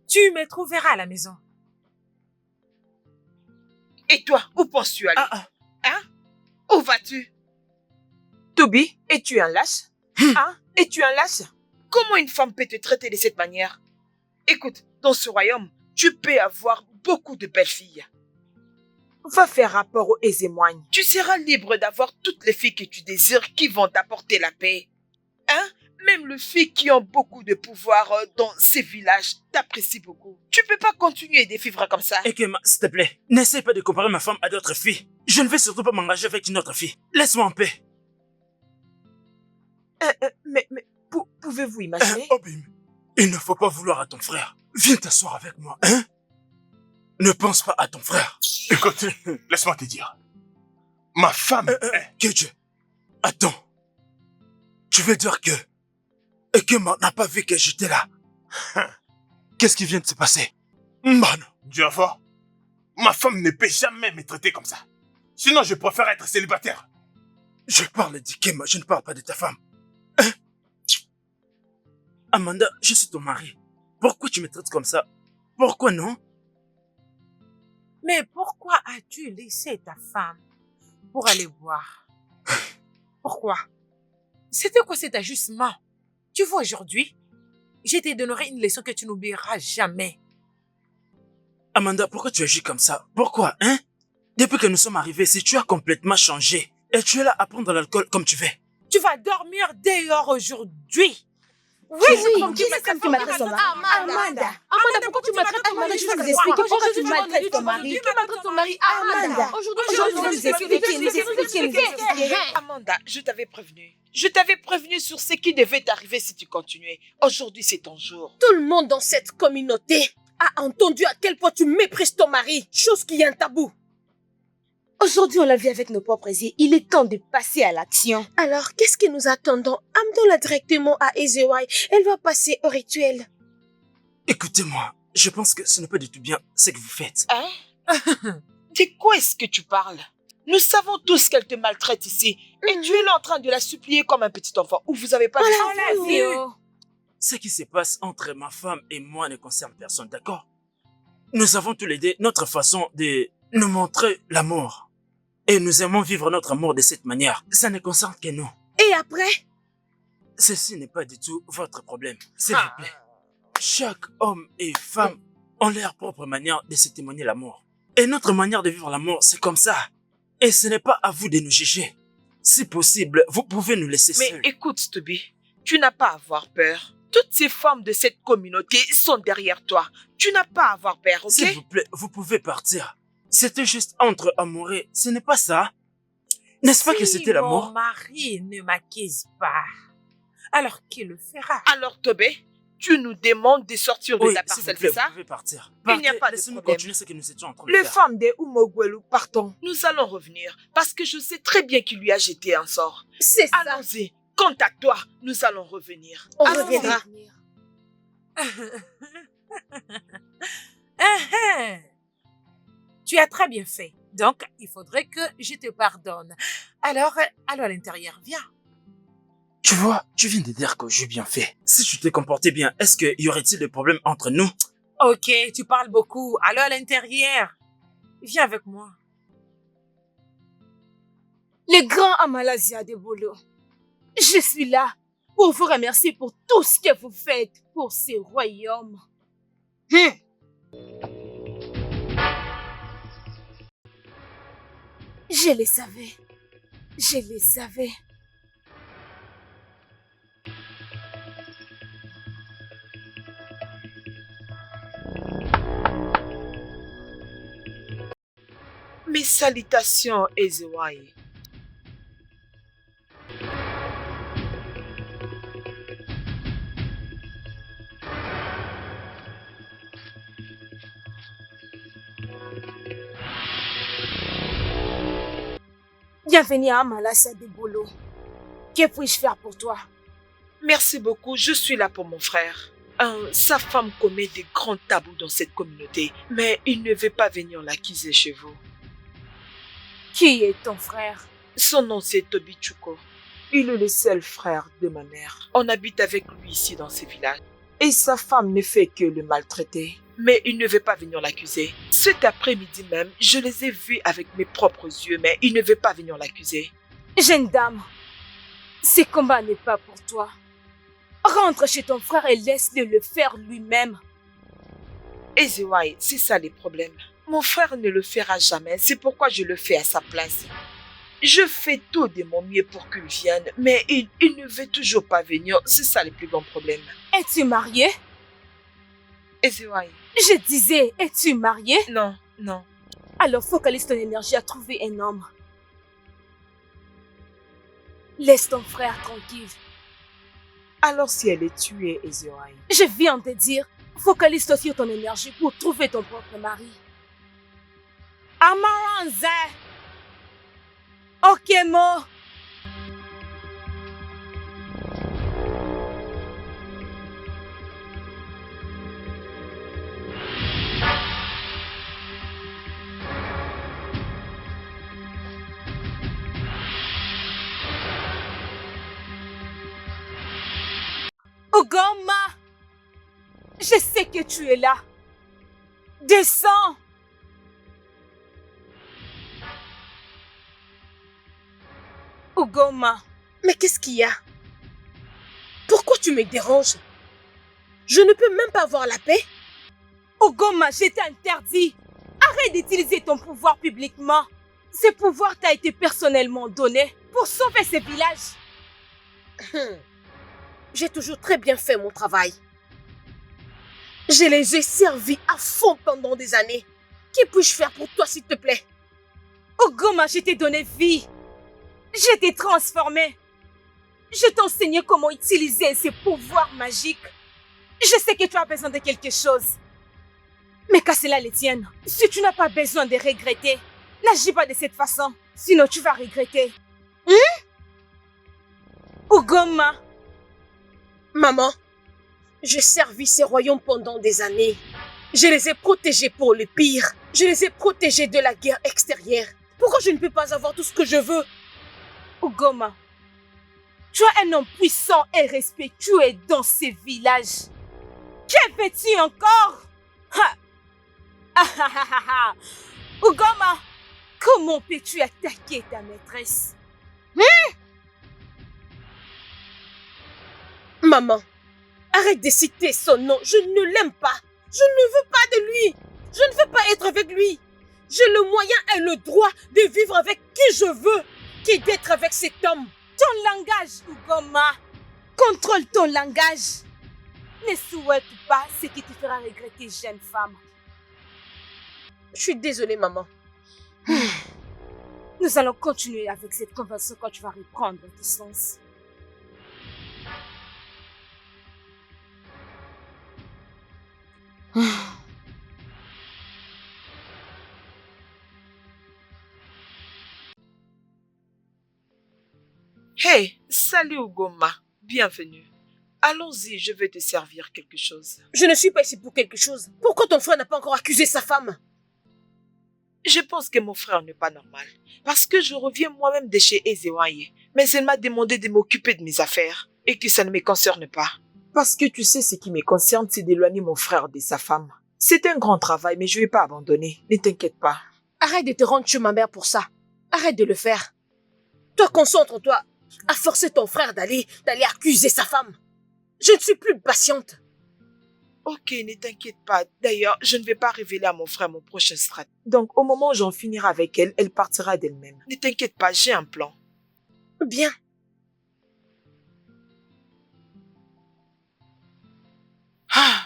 Tu me trouveras à la maison. Et toi, où penses-tu aller? Hein? Où vas-tu? Toby, es-tu un lâche? Hein? Es-tu un lâche? Comment une femme peut te traiter de cette manière? Écoute, dans ce royaume, tu peux avoir beaucoup de belles filles. Va faire rapport aux émoignes. Tu seras libre d'avoir toutes les filles que tu désires qui vont t'apporter la paix. Hein? Même les filles qui ont beaucoup de pouvoir dans ces villages t'apprécient beaucoup. Tu peux pas continuer de vivre comme ça. Et s'il te plaît, n'essaie pas de comparer ma femme à d'autres filles. Je ne vais surtout pas m'engager avec une autre fille. Laisse-moi en paix. Mais pouvez-vous imaginer? Obim, il ne faut pas vouloir à ton frère. Viens t'asseoir avec moi, hein? Ne pense pas à ton frère. Écoute, laisse-moi te dire. Ma femme est... Kedje, attends. Tu veux dire que... Ekema n'a pas vu que j'étais là. Qu'est-ce qui vient de se passer? Mbano. Java, ma femme ne peut jamais me traiter comme ça. Sinon, je préfère être célibataire. Je parle d'Ikema, je ne parle pas de ta femme. Hein? Amanda, je suis ton mari. Pourquoi tu me traites comme ça? Pourquoi non? Mais pourquoi as-tu laissé ta femme pour aller boire? Pourquoi? C'était quoi cet ajustement? Tu vois, aujourd'hui, je te donnerai une leçon que tu n'oublieras jamais. Amanda, pourquoi tu agis comme ça? Pourquoi, hein? Depuis que nous sommes arrivés ici, tu as complètement changé. Et tu es là à prendre l'alcool comme tu veux. Tu vas dormir dehors aujourd'hui. Oui, qui est cette femme qui maltraite ton mari? Amanda, pourquoi tu maltraites ton mari? Je vais vous expliquer pourquoi tu maltraites ton mari. Tu maltraites ton mari. Amanda, aujourd'hui, je vais nous expliquer. Amanda, je t'avais prévenu. Je t'avais prévenu sur ce qui devait t'arriver si tu continuais. Aujourd'hui, c'est ton jour. Tout le monde dans cette communauté a entendu à quel point tu méprises ton mari, chose qui est un tabou. Aujourd'hui, on l'a vu avec nos propres yeux. Il est temps de passer à l'action. Alors, qu'est-ce que nous attendons? Amenons-la directement à Ezewai. Elle va passer au rituel. Écoutez-moi, je pense que ce n'est pas du tout bien ce que vous faites. Hein? De quoi est-ce que tu parles? Nous savons tous qu'elle te maltraite ici. Et tu es là en train de la supplier comme un petit enfant. Ou vous avez pas vu? Ce qui se passe entre ma femme et moi ne concerne personne, d'accord? Nous avons tous les deux notre façon de nous montrer l'amour. Et nous aimons vivre notre amour de cette manière. Ça ne concerne que nous. Et après? Ceci n'est pas du tout votre problème, s'il vous plaît. Chaque homme et femme ont leur propre manière de se témoigner l'amour. Et notre manière de vivre l'amour, c'est comme ça. Et ce n'est pas à vous de nous juger. Si possible, vous pouvez nous laisser seuls. Mais écoute, Toby, tu n'as pas à avoir peur. Toutes ces femmes de cette communauté sont derrière toi. Tu n'as pas à avoir peur, ok? S'il vous plaît, vous pouvez partir. C'était juste entre amoureux, ce n'est pas ça? N'est-ce pas que c'était l'amour? Mon mari ne m'accuse pas. Alors qui le fera? Alors, Toby, tu nous demandes de sortir de Oui, ta s'il vous parcelle, plaît, c'est ça? vous pouvez partir. Il n'y a pas de Laissez-nous problème. continuer ce que nous étions en train de Les faire. femmes de Umogwelu, partons. Nous allons revenir parce que je sais très bien qu'il lui a jeté un sort. C'est ça. Allons-y. Quant à toi, nous allons revenir. On Allons-y. reviendra. Tu as très bien fait. Donc, il faudrait que je te pardonne. Alors, allons à l'intérieur. Viens. Tu vois, tu viens de dire que j'ai bien fait. Si tu t'es comporté bien, est-ce qu'il y aurait-il des problèmes entre nous? Ok, tu parles beaucoup. Allons à l'intérieur. Viens avec moi. Le grand Amalazia de Bolo, je suis là pour vous remercier pour tout ce que vous faites pour ce royaume. Je le savais. Je le savais. Mes salutations, Ezewai. Bienvenue à Amalazia de Bolo. Que puis-je faire pour toi? Merci beaucoup, je suis là pour mon frère. Sa femme commet des grands tabous dans cette communauté, mais il ne veut pas venir l'accuser chez vous. Qui est ton frère? Son nom c'est Toby Chuko. Il est le seul frère de ma mère. On habite avec lui ici dans ce village. Et sa femme ne fait que le maltraiter. Mais il ne veut pas venir l'accuser. Cet après-midi même, je les ai vus avec mes propres yeux, mais il ne veut pas venir l'accuser. Jeune dame, ce combat n'est pas pour toi. Rentre chez ton frère et laisse-le le faire lui-même. Ezewai, c'est ça les problèmes. Mon frère ne le fera jamais, c'est pourquoi je le fais à sa place. Je fais tout de mon mieux pour qu'il vienne, mais il ne veut toujours pas venir, c'est ça le plus grand problème. Es-tu marié? Ezewai. Je disais, es-tu marié? Non, non. Alors focalise ton énergie à trouver un homme. Laisse ton frère tranquille. Alors si elle est tuée, Ezewai. Je viens de te dire, focalise-toi sur ton énergie pour trouver ton propre mari. Amaranze! Okemo! Ugoma! Je sais que tu es là. Descends! Ugoma, Mais qu'est-ce qu'il y a? Pourquoi tu me déranges? Je ne peux même pas avoir la paix. Ugoma, je t'interdis. Arrête d'utiliser ton pouvoir publiquement. Ce pouvoir t'a été personnellement donné pour sauver ce village. J'ai toujours très bien fait mon travail. Je les ai servis à fond pendant des années. Que puis-je faire pour toi, s'il te plaît? Ugoma, je t'ai donné vie. Je t'ai transformé. Je t'ai enseigné comment utiliser ces pouvoirs magiques. Je sais que tu as besoin de quelque chose. Mais qu'à cela les tienne, si tu n'as pas besoin de regretter, n'agis pas de cette façon, sinon tu vas regretter. Ugoma, Maman, j'ai servi ces royaumes pendant des années. Je les ai protégés pour le pire. Je les ai protégés de la guerre extérieure. Pourquoi je ne peux pas avoir tout ce que je veux? Ugoma, tu es un homme puissant et respectueux dans ces villages. Que veux-tu encore? Ha! Ah, ah, ah, ah, ah. Ugoma, comment peux-tu attaquer ta maîtresse? Maman, arrête de citer son nom. Je ne l'aime pas. Je ne veux pas de lui. Je ne veux pas être avec lui. J'ai le moyen et le droit de vivre avec qui je veux, que d'être avec cet homme. Ton langage, Ugoma. Contrôle ton langage. Ne souhaite pas ce qui te fera regretter, jeune femme. Je suis désolée, maman. Nous allons continuer avec cette conversation quand tu vas reprendre tes sens. Hey, salut Ugoma, bienvenue. Allons-y, je vais te servir quelque chose. Je ne suis pas ici pour quelque chose. Pourquoi ton frère n'a pas encore accusé sa femme? Je pense que mon frère n'est pas normal. Parce que je reviens moi-même de chez Ezewai. Mais elle m'a demandé de m'occuper de mes affaires. Et que ça ne me concerne pas. Parce que tu sais, ce qui me concerne, c'est d'éloigner mon frère de sa femme. C'est un grand travail, mais je ne vais pas abandonner. Ne t'inquiète pas. Arrête de te rendre chez ma mère pour ça. Arrête de le faire. Toi, concentre-toi à forcer ton frère d'aller accuser sa femme. Je ne suis plus patiente. Ok, ne t'inquiète pas. D'ailleurs, je ne vais pas révéler à mon frère mon prochain strat. Donc, au moment où j'en finirai avec elle, elle partira d'elle-même. Ne t'inquiète pas, j'ai un plan. Bien. Ah,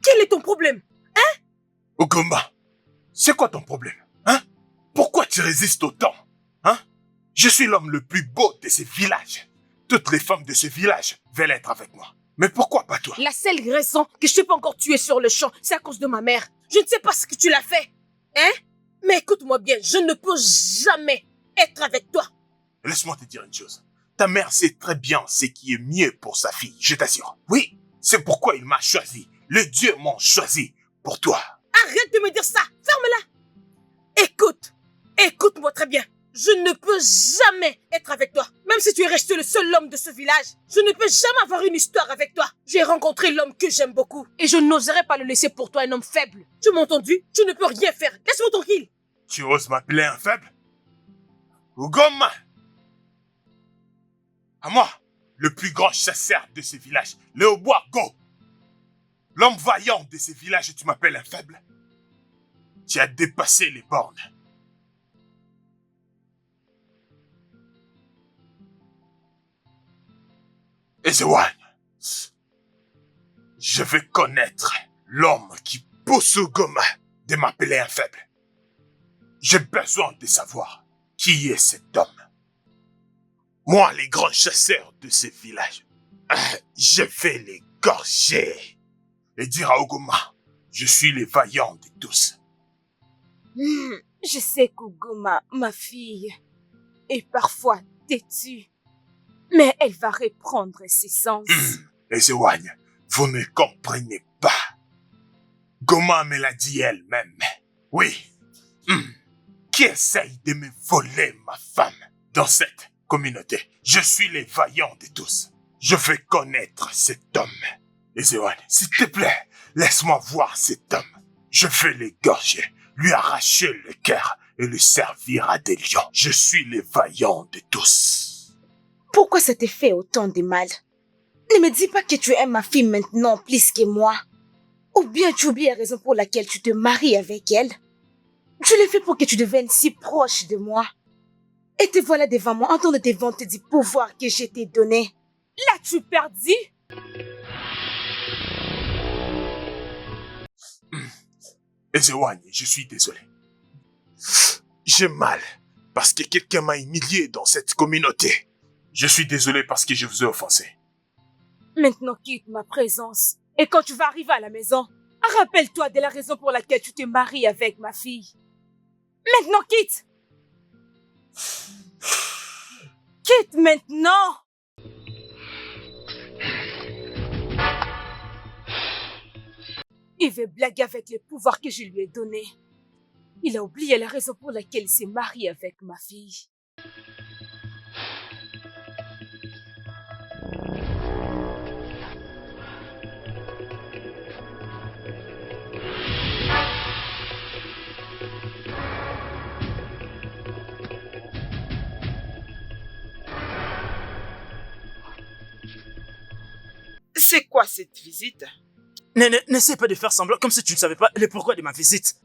Quel est ton problème? Ugoma, c'est quoi ton problème? Hein? Pourquoi tu résistes autant? Hein? Je suis l'homme le plus beau de ce village. Toutes les femmes de ce village veulent être avec moi. Mais pourquoi pas toi? La seule raison que je t'ai pas encore tué sur le champ, c'est à cause de ma mère. Je ne sais pas ce que tu l'as fait. Hein? Mais écoute-moi bien, je ne peux jamais être avec toi. Laisse-moi te dire une chose. Ta mère sait très bien ce qui est mieux pour sa fille, je t'assure. Oui, c'est pourquoi il m'a choisi. Les dieux m'ont choisi pour toi. Arrête de me dire ça. Ferme-la. Écoute, Écoute-moi très bien. Je ne peux jamais être avec toi. Même si tu es resté le seul homme de ce village, je ne peux jamais avoir une histoire avec toi. J'ai rencontré l'homme que j'aime beaucoup. Et je n'oserais pas le laisser pour toi un homme faible. Tu m'as entendu? Tu ne peux rien faire. Laisse-moi tranquille. Tu oses m'appeler un faible? Ugoma! À moi, le plus grand chasseur de ce village, Léobois Go! L'homme vaillant de ce village et tu m'appelles un faible? Tu as dépassé les bornes. Ezewan, je veux connaître l'homme qui pousse Ugoma de m'appeler un faible. J'ai besoin de savoir qui est cet homme. Moi, les grands chasseurs de ce village, je vais les gorger et dire à Ugoma, je suis le vaillant de tous. Je sais qu'Ugoma, ma fille, est parfois têtue, mais elle va reprendre ses sens. Ezewan, vous ne comprenez pas. Goma me l'a dit elle-même. Oui. Qui essaye de me voler ma femme dans cette communauté? Je suis le vaillant de tous. Je veux connaître cet homme. Ezewan, s'il te plaît, laisse-moi voir cet homme. Je veux l'égorger, lui arracher le cœur et le servir à des lions. Je suis le vaillant de tous. Pourquoi ça te fait autant de mal? Ne me dis pas que tu aimes ma fille maintenant plus que moi. Ou bien tu oublies la raison pour laquelle tu te maries avec elle. Je l'ai fait pour que tu deviennes si proche de moi. Et te voilà devant moi en train de te vanter du pouvoir que je t'ai donné. L'as-tu perdu? Ezewan, je suis désolé. J'ai mal parce que quelqu'un m'a humilié dans cette communauté. Je suis désolé parce que je vous ai offensé. Maintenant quitte ma présence. Et quand tu vas arriver à la maison, rappelle-toi de la raison pour laquelle tu te maries avec ma fille. Maintenant quitte! Quitte maintenant! Il veut blaguer avec les pouvoirs que je lui ai donnés. Il a oublié la raison pour laquelle il s'est marié avec ma fille. C'est quoi cette visite? N'essaie pas de faire semblant comme si tu ne savais pas le pourquoi de ma visite.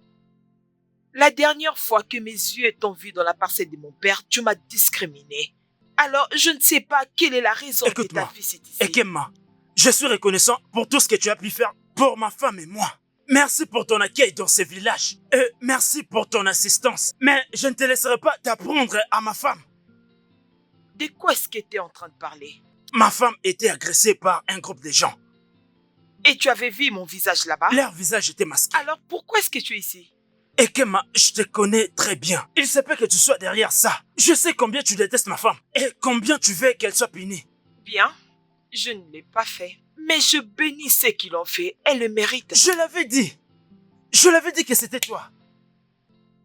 La dernière fois que mes yeux t'ont vu dans la parcelle de mon père, tu m'as discriminé. Alors, je ne sais pas quelle est la raison de ta visite ici. Ekema, je suis reconnaissant pour tout ce que tu as pu faire pour ma femme et moi. Merci pour ton accueil dans ce village. Et merci pour ton assistance. Mais je ne te laisserai pas t'apprendre à ma femme. De quoi est-ce que tu es en train de parler? Ma femme était agressée par un groupe de gens. Et tu avais vu mon visage là-bas? Leur visage était masqué. Alors pourquoi est-ce que tu es ici? Ekema, je te connais très bien. Il se peut que tu sois derrière ça. Je sais combien tu détestes ma femme et combien tu veux qu'elle soit punie. Bien, je ne l'ai pas fait. Mais je bénis ceux qui l'ont fait. Elle le mérite. Je l'avais dit. Je l'avais dit que c'était toi.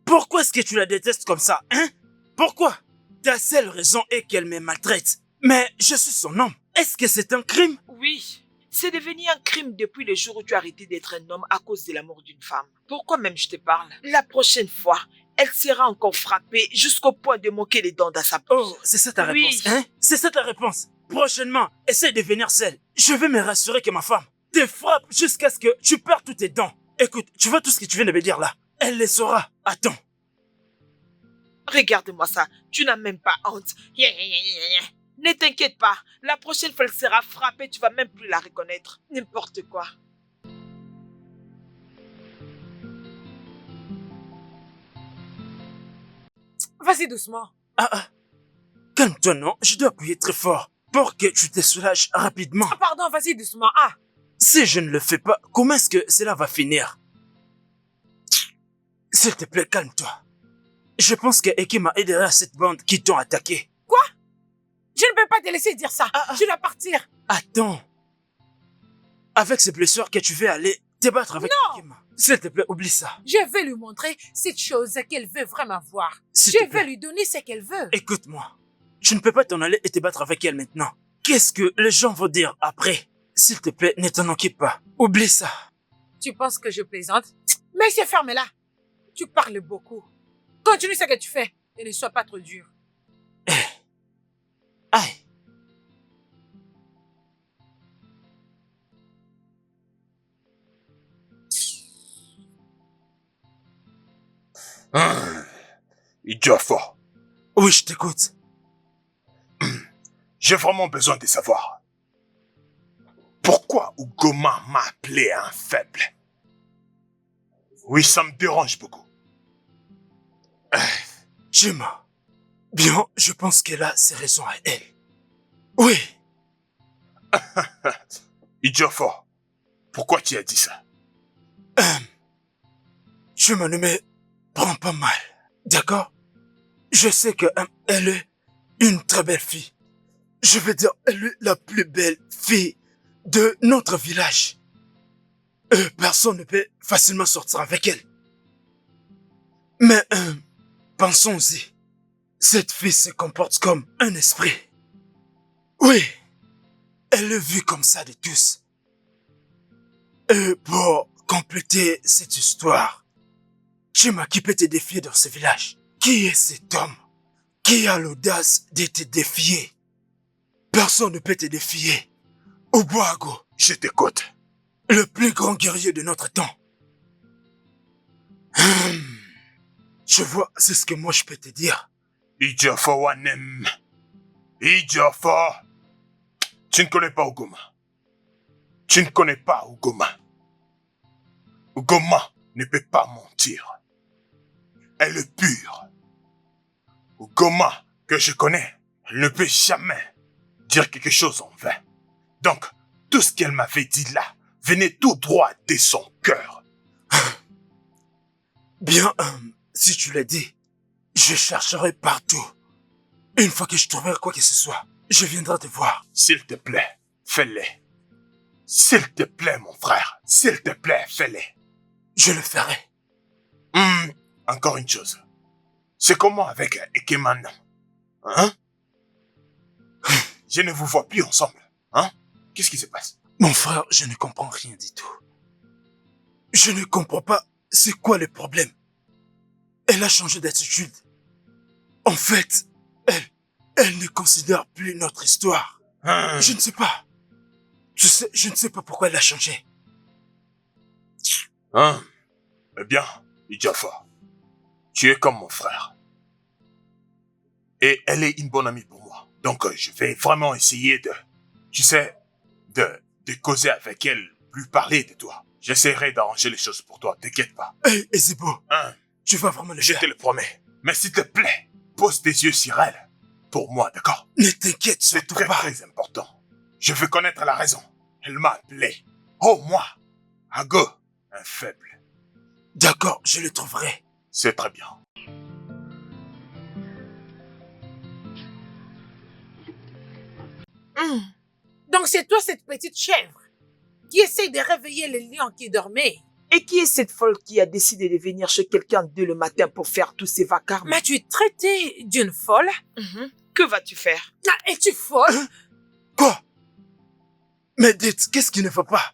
Pourquoi est-ce que tu la détestes comme ça, hein? Pourquoi? Ta seule raison est qu'elle me maltraite. Mais je suis son homme. Est-ce que c'est un crime? Oui, c'est devenu un crime depuis le jour où tu as arrêté d'être un homme à cause de la mort d'une femme. Pourquoi même je te parle? La prochaine fois, elle sera encore frappée jusqu'au point de manquer les dents dans sa bouche. Oh, c'est ça ta Oui. réponse, hein? C'est ça ta réponse. Prochainement, essaie de venir seule. Je vais me rassurer que ma femme te frappe jusqu'à ce que tu perds toutes tes dents. Écoute, tu vois tout ce que tu viens de me dire là? Elle le saura. Attends. Regarde-moi ça, tu n'as même pas honte. Ne t'inquiète pas, la prochaine fois elle sera frappée, tu vas même plus la reconnaître. N'importe quoi. Vas-y doucement. Calme-toi, non? Je dois appuyer très fort pour que tu te soulages rapidement. Ah, pardon, vas-y doucement. Ah, Si je ne le fais pas, comment est-ce que cela va finir? S'il te plaît, calme-toi. Je pense que Ekema est derrière cette bande qui t'ont attaqué. je ne peux pas te laisser dire ça. Tu dois partir. Attends. Avec ces blessures que tu veux aller te battre avec Non. Ikema. S'il te plaît, oublie ça. Je vais lui montrer cette chose qu'elle veut vraiment voir. S'il te Je vais plaît. lui donner ce qu'elle veut. Écoute-moi. Tu ne peux pas t'en aller et te battre avec elle maintenant. Qu'est-ce que les gens vont dire après? S'il te plaît, ne t'en occupe pas. Oublie ça. Tu penses que je plaisante? Mais c'est fermé là. Tu parles beaucoup. Continue ce que tu fais et ne sois pas trop dur. Aïe. Ejiofor, Oui, je t'écoute. j'ai vraiment besoin de savoir. Pourquoi Ugoma m'a appelé un faible? Oui, ça me dérange beaucoup. Jima. Bien, je pense qu'elle a ses raisons à elle. Oui. Ejiofor, pourquoi tu as dit ça? Jima, ne me prends pas mal. D'accord? Je sais que elle est une très belle fille. Je veux dire, elle est la plus belle fille de notre village. Personne ne peut facilement sortir avec elle. Mais pensons-y. Cette fille se comporte comme un esprit. Oui, elle est vue comme ça de tous. Et pour compléter cette histoire, Jima qui peut te défier dans ce village? Qui est cet homme qui a l'audace de te défier? Personne ne peut te défier. Obuago, Je t'écoute. le plus grand guerrier de notre temps. Je vois, c'est ce que moi je peux te dire. Ejiofor Wanem. Ejiofor. Tu ne connais pas Ugoma. Tu ne connais pas Ugoma. Ugoma ne peut pas mentir. Elle est pure. Ugoma, que je connais, elle ne peut jamais dire quelque chose en vain. Donc, tout ce qu'elle m'avait dit là venait tout droit de son cœur. Bien, si tu l'as dit, je chercherai partout. Une fois que je trouverai quoi que ce soit, je viendrai te voir. S'il te plaît, fais-le. S'il te plaît, mon frère. S'il te plaît, fais-le. Je le ferai. Encore une chose. C'est comment avec Ekeman? Hein? Je ne vous vois plus ensemble. Hein? Qu'est-ce qui se passe? Mon frère, je ne comprends rien du tout. Je ne comprends pas c'est quoi le problème. Elle a changé d'attitude. En fait, elle ne considère plus notre histoire. Je ne sais pas. Je ne sais pas pourquoi elle a changé. Eh bien, Ejiofor, tu es comme mon frère. Et elle est une bonne amie pour moi. Donc, je vais vraiment essayer de causer avec elle, lui parler de toi. J'essaierai d'arranger les choses pour toi, t'inquiète pas. Hey, Ezebo, tu vas vraiment le Je faire. te le promets. Mais s'il te plaît, pose tes yeux sur elle. Pour moi, d'accord? Ne t'inquiète C'est surtout très pas. très important. Je veux connaître la raison. Elle m'a appelé. Oh, moi, Ago, un faible. D'accord, je le trouverai. C'est très bien. Donc c'est toi cette petite chèvre qui essaie de réveiller le lion qui dormait. Et qui est cette folle qui a décidé de venir chez quelqu'un dès le matin pour faire tous ces vacarmes? M'as-tu traité d'une folle? Que vas-tu faire? Ah, es-tu folle? Quoi? Mais dites, qu'est-ce qui ne va pas?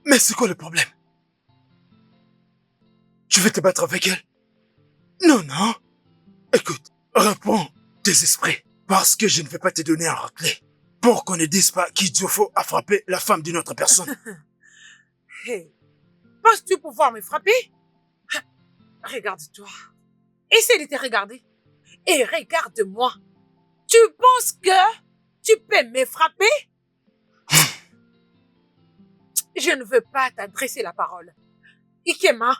Mais c'est quoi le problème? Tu veux te battre avec elle? Non, non. Écoute, réponds tes esprits. Parce que je ne vais pas te donner un raclé. Pour qu'on ne dise pas qu'Idiofo a frappé la femme d'une autre personne. Hey, penses-tu pouvoir me frapper? Regarde-toi. Essaie de te regarder. Et regarde-moi. Tu penses que tu peux me frapper? Je ne veux pas t'adresser la parole. Ikema.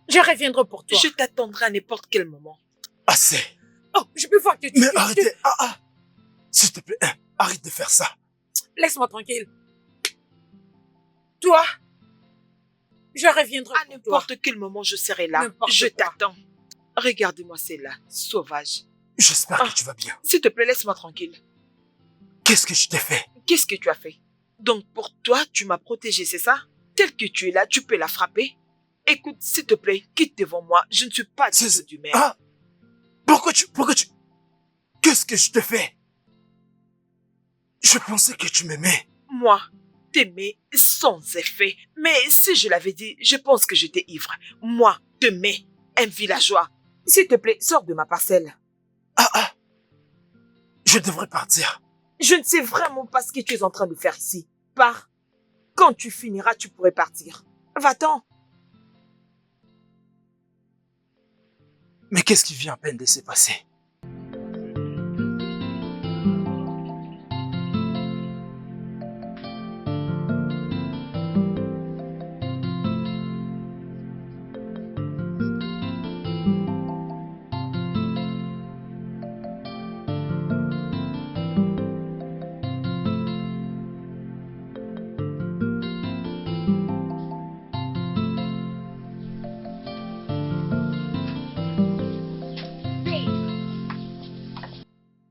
Je reviendrai pour toi. Je t'attendrai à n'importe quel moment. Assez. Oh, je peux voir que tu... Mais arrêtez. S'il te plaît, arrête de faire ça. Laisse-moi tranquille. Toi, je reviendrai À pour toi. n'importe quel moment, je serai là. N'importe Je quoi. t'attends. Regarde-moi, c'est là, sauvage. J'espère que tu vas bien. S'il te plaît, laisse-moi tranquille. Qu'est-ce que je t'ai fait? Qu'est-ce que tu as fait? Donc pour toi, tu m'as protégé, c'est ça? Tel que tu es là, tu peux la frapper? Écoute, s'il te plaît, quitte devant moi. Je ne suis pas du maire. Ah! Pourquoi tu... Qu'est-ce que je te fais? Je pensais que tu m'aimais. Moi, t'aimer sans effet. Mais si je l'avais dit, je pense que j'étais ivre. Moi, t'aimer, un villageois. S'il te plaît, sors de ma parcelle. Je devrais partir. Je ne sais vraiment pas ce que tu es en train de faire ici. Pars. Quand tu finiras, tu pourrais partir. Va-t'en. Mais qu'est-ce qui vient à peine de se passer?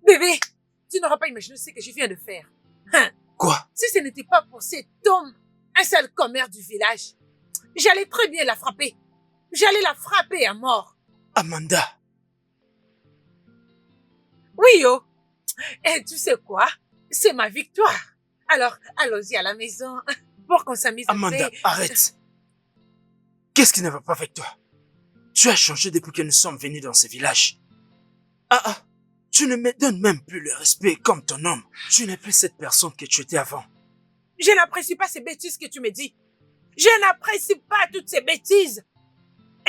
Bébé, tu n'auras pas imaginé ce que je viens de faire. Hein? Quoi? Si ce n'était pas pour cet homme, un seul commère du village, j'allais très bien la frapper. J'allais la frapper à mort. Amanda. Oui, oh. Et tu sais quoi? C'est ma victoire. Alors, allons-y à la maison pour qu'on s'amuse un peu. Amanda, arrête. Qu'est-ce qui ne va pas avec toi? Tu as changé depuis que nous sommes venus dans ce village. Tu ne me donnes même plus le respect comme ton homme. Tu n'es plus cette personne que tu étais avant. Je n'apprécie pas ces bêtises que tu me dis. Je n'apprécie pas toutes ces bêtises.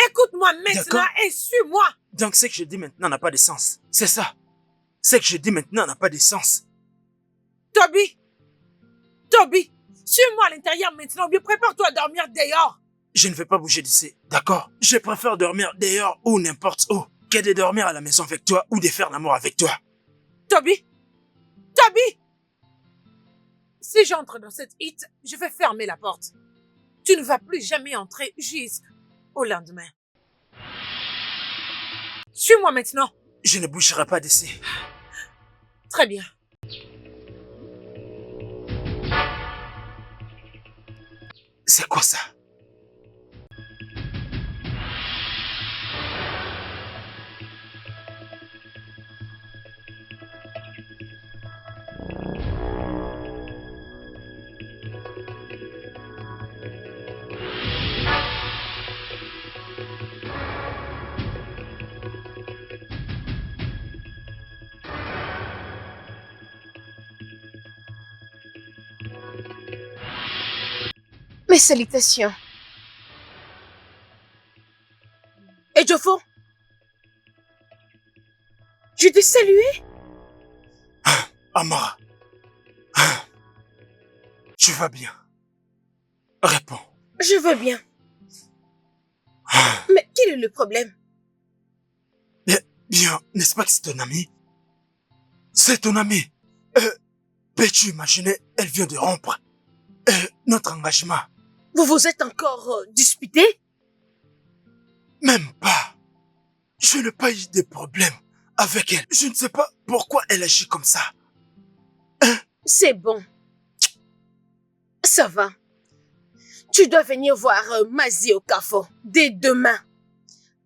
Écoute-moi maintenant et suis-moi. Donc ce que je dis maintenant n'a pas de sens. C'est ça. Ce que je dis maintenant n'a pas de sens. Toby, suis-moi à l'intérieur maintenant. Bien, prépare-toi à dormir dehors. Je ne vais pas bouger d'ici, d'accord? Je préfère dormir dehors ou n'importe où que de dormir à la maison avec toi ou de faire l'amour avec toi. Toby, si j'entre dans cette hit, je vais fermer la porte. Tu ne vas plus jamais entrer jusqu'au lendemain. Suis-moi maintenant. Je ne bougerai pas d'ici. Très bien. C'est quoi ça? Mes salutations. Et Jofo, je t'ai salué. Amara. Tu vas bien? Réponds. Je vais bien. Mais quel est le problème? Bien, n'est-ce pas que c'est ton ami? C'est ton ami. Peux-tu imaginer, elle vient de rompre notre engagement. Vous vous êtes encore disputé? Même pas. Je n'ai pas eu de problème avec elle. Je ne sais pas pourquoi elle agit comme ça. C'est bon. Ça va. Tu dois venir voir Mazi au Kafo dès demain.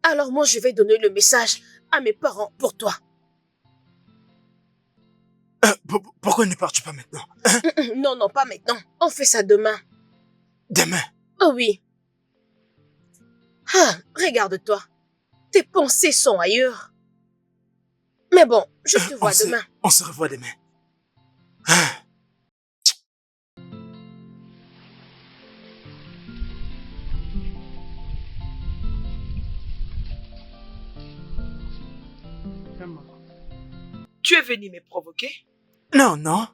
Alors moi, je vais donner le message à mes parents pour toi. Pourquoi ne pars-tu pas maintenant? Non, pas maintenant. On fait ça demain. Demain? Oh oui. Regarde-toi. Tes pensées sont ailleurs. Mais bon, je te vois demain. On se revoit demain. Tu es venu me provoquer? Non.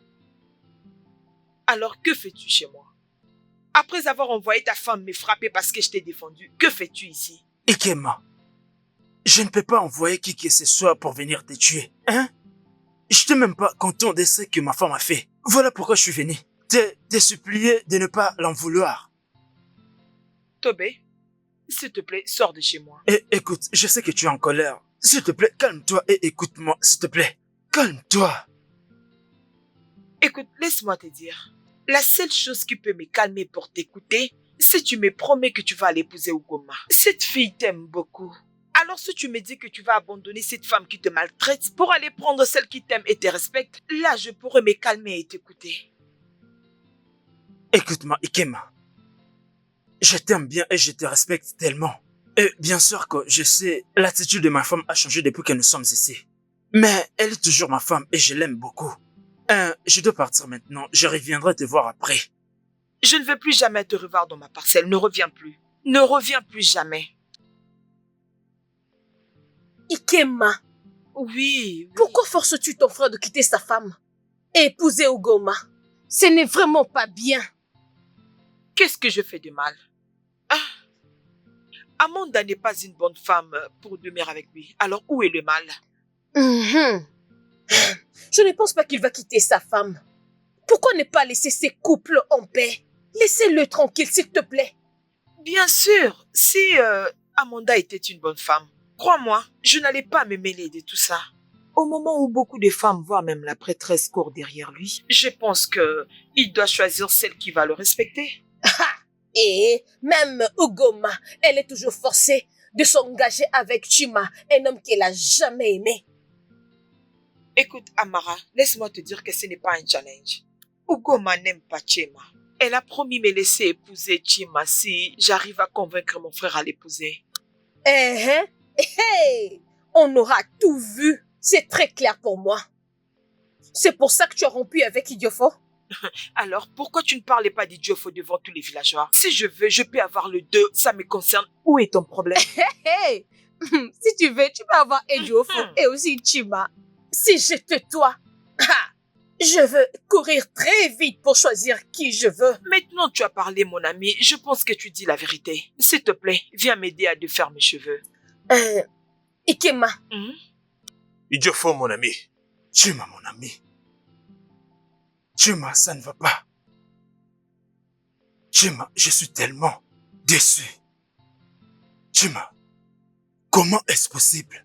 Alors que fais-tu chez moi? Après avoir envoyé ta femme me frapper parce que je t'ai défendu, que fais-tu ici? Ikema, je ne peux pas envoyer qui que ce soit pour venir te tuer, hein? Je n'étais même pas content de ce que ma femme a fait. Voilà pourquoi je suis venu. Te supplier de ne pas l'en vouloir. Tobé, s'il te plaît, sors de chez moi. Écoute, je sais que tu es en colère. S'il te plaît, calme-toi et écoute-moi, s'il te plaît. Calme-toi. Écoute, laisse-moi te dire. La seule chose qui peut me calmer pour t'écouter, c'est tu me promets que tu vas aller épouser Ugoma. Cette fille t'aime beaucoup. Alors si tu me dis que tu vas abandonner cette femme qui te maltraite pour aller prendre celle qui t'aime et te respecte, là je pourrais me calmer et t'écouter. Écoute-moi, Ikema. Je t'aime bien et je te respecte tellement. Et bien sûr que je sais, l'attitude de ma femme a changé depuis que nous sommes ici. Mais elle est toujours ma femme et je l'aime beaucoup. Je dois partir maintenant. Je reviendrai te voir après. Je ne veux plus jamais te revoir dans ma parcelle. Ne reviens plus. Ne reviens plus jamais. Ikema, Oui. pourquoi forces-tu ton frère de quitter sa femme et épouser Ugoma? Ce n'est vraiment pas bien. Qu'est-ce que je fais de mal? Amanda n'est pas une bonne femme pour demeurer avec lui. Alors où est le mal? Mhm. Je ne pense pas qu'il va quitter sa femme. Pourquoi ne pas laisser ces couples en paix? Laissez-le tranquille, s'il te plaît. Bien sûr, si Amanda était une bonne femme, crois-moi, je n'allais pas me mêler de tout ça. Au moment où beaucoup de femmes, voire même la prêtresse, courent derrière lui, je pense que il doit choisir celle qui va le respecter. Et même Ugoma, elle est toujours forcée de s'engager avec Chima, un homme qu'elle a jamais aimé. Écoute, Amara, laisse-moi te dire que ce n'est pas un challenge. Ugoma n'aime pas Chima. Elle a promis me laisser épouser Chima si j'arrive à convaincre mon frère à l'épouser. On aura tout vu. C'est très clair pour moi. C'est pour ça que tu as rompu avec Idiofo. Alors, pourquoi tu ne parlais pas d'Idiofo devant tous les villageois? Si je veux, je peux avoir le deux, ça me concerne. Où est ton problème? Si tu veux, tu peux avoir Idiofo et aussi Chima. Si je te dois, je veux courir très vite pour choisir qui je veux. Maintenant tu as parlé, mon ami, je pense que tu dis la vérité. S'il te plaît, viens m'aider à défaire mes cheveux. Ikema, Idiofo, mon ami. Chima, mon ami. Chima, ça ne va pas. Chima, je suis tellement déçu. Chima, comment est-ce possible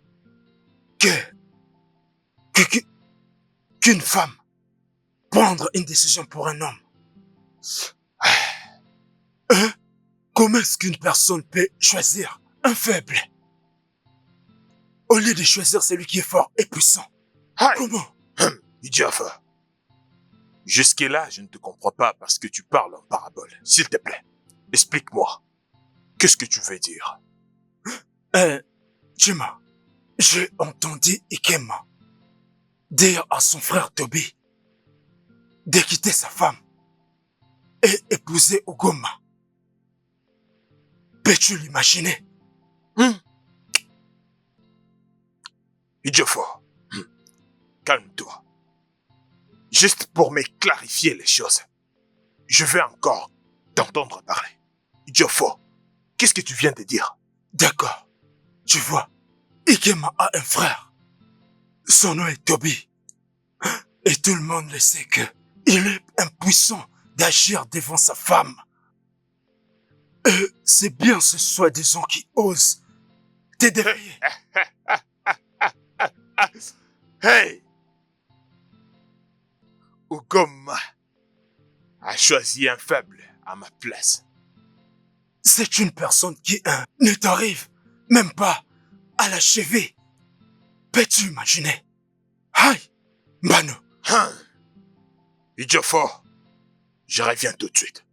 qu'une femme prendre une décision pour un homme? Hein? Comment est-ce qu'une personne peut choisir un faible au lieu de choisir celui qui est fort et puissant? Comment? Idiofo. Jusque-là, je ne te comprends pas parce que tu parles en parabole. S'il te plaît, explique-moi. Qu'est-ce que tu veux dire? Chima, j'ai entendu Ikema dire à son frère Toby de quitter sa femme et épouser Ugoma. Peux-tu l'imaginer? Idiofo, calme-toi. Juste pour me clarifier les choses. Je veux encore t'entendre parler. Idiofo, qu'est-ce que tu viens de dire? D'accord. Tu vois, Ikema a un frère. Son nom est Toby. Et tout le monde le sait que il est impuissant d'agir devant sa femme. Et c'est bien ce soi-disant qui ose te dérailler. Hey! Ugoma a choisi un faible à ma place. C'est une personne qui ne t'arrive même pas à l'achever. Peux-tu imaginer? Aïe, Mbano. Idiofo, je reviens tout de suite.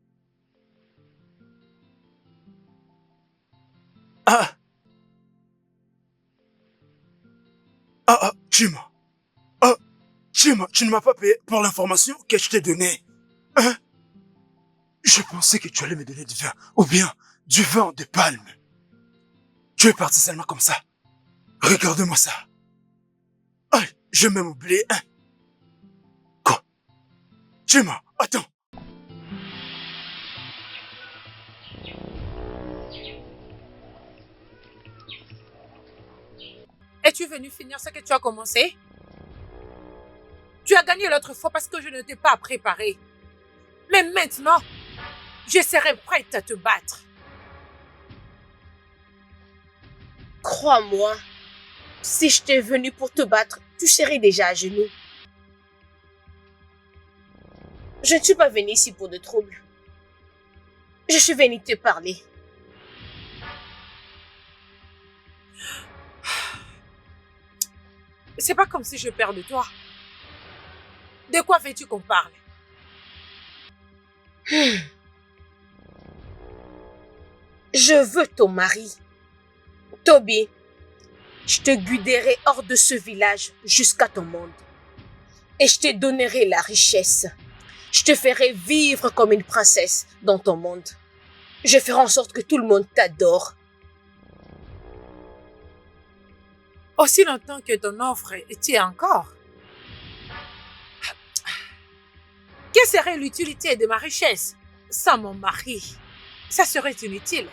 Chima. Chima, tu ne m'as pas payé pour l'information que je t'ai donnée. Hein? Je pensais que tu allais me donner du vin, ou bien du vin de palme. Tu es parti seulement comme ça. Regarde-moi ça. Aïe, j'ai même oublié un. Quoi? Chima, attends. Es-tu venu finir ce que tu as commencé? Tu as gagné l'autre fois parce que je ne t'ai pas préparé. Mais maintenant, je serai prête à te battre. crois-moi, si j'étais venu pour te battre, tu serais déjà à genoux. Je ne suis pas venue ici pour de troubles. Je suis venue te parler. C'est pas comme si je perds de toi. De quoi veux-tu qu'on parle? Je veux ton mari. Toby, je te guiderai hors de ce village jusqu'à ton monde. Et je te donnerai la richesse. Je te ferai vivre comme une princesse dans ton monde. Je ferai en sorte que tout le monde t'adore. Aussi longtemps que ton offre tient encore. Quelle serait l'utilité de ma richesse sans mon mari? Ça serait inutile.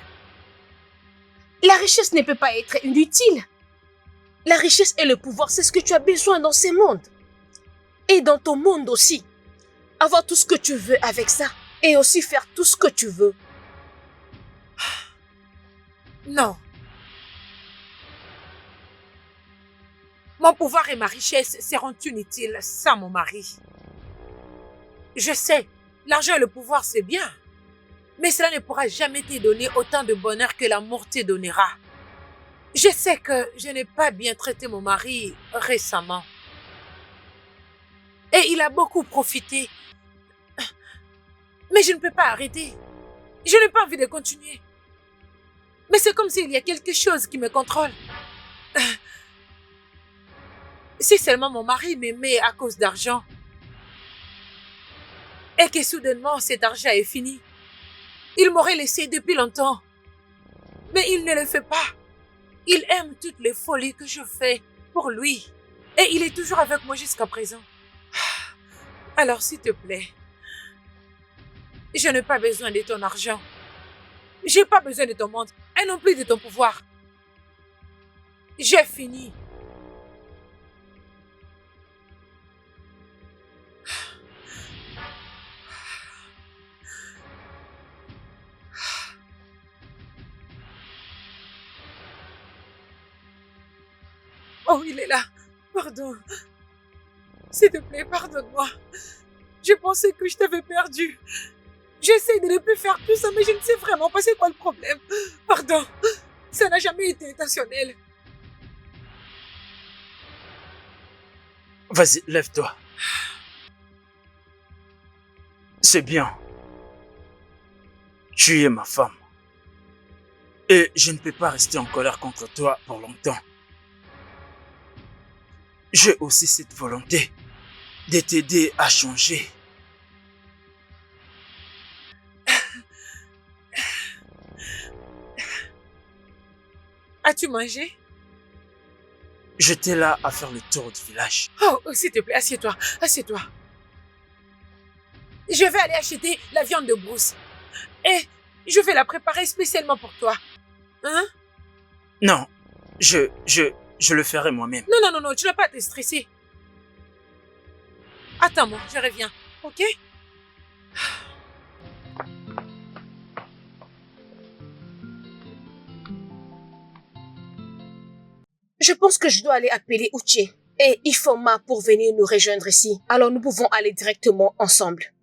La richesse ne peut pas être inutile. La richesse et le pouvoir, c'est ce que tu as besoin dans ces mondes. Et dans ton monde aussi. Avoir tout ce que tu veux avec ça. Et aussi faire tout ce que tu veux. Non. Mon pouvoir et ma richesse seront inutiles sans mon mari. Je sais, l'argent et le pouvoir, c'est bien. Mais cela ne pourra jamais te donner autant de bonheur que l'amour te donnera. Je sais que je n'ai pas bien traité mon mari récemment. Et il a beaucoup profité. Mais je ne peux pas arrêter. Je n'ai pas envie de continuer. Mais c'est comme s'il y a quelque chose qui me contrôle. Si seulement mon mari m'aimait à cause d'argent. Et que soudainement cet argent est fini. Il m'aurait laissé depuis longtemps. Mais il ne le fait pas. Il aime toutes les folies que je fais pour lui. Et il est toujours avec moi jusqu'à présent. Alors s'il te plaît, je n'ai pas besoin de ton argent. J'ai pas besoin de ton monde et non plus de ton pouvoir. J'ai fini. Oh, il est là. Pardon. S'il te plaît, pardonne-moi. Je pensais que je t'avais perdu. J'essaie de ne plus faire tout ça, mais je ne sais vraiment pas c'est quoi le problème. Pardon. Ça n'a jamais été intentionnel. Vas-y, lève-toi. C'est bien. Tu es ma femme. Et je ne peux pas rester en colère contre toi pour longtemps. J'ai aussi cette volonté de t'aider à changer. As-tu mangé? J'étais là à faire le tour du village. Oh, s'il te plaît, assieds-toi, assieds-toi. Je vais aller acheter la viande de brousse. Et je vais la préparer spécialement pour toi. Hein? Non, je le ferai moi-même. Non, tu n'as pas à te stresser. Attends-moi, je reviens, ok? Je pense que je dois aller appeler Uche et Ifoma pour venir nous rejoindre ici. Alors nous pouvons aller directement ensemble.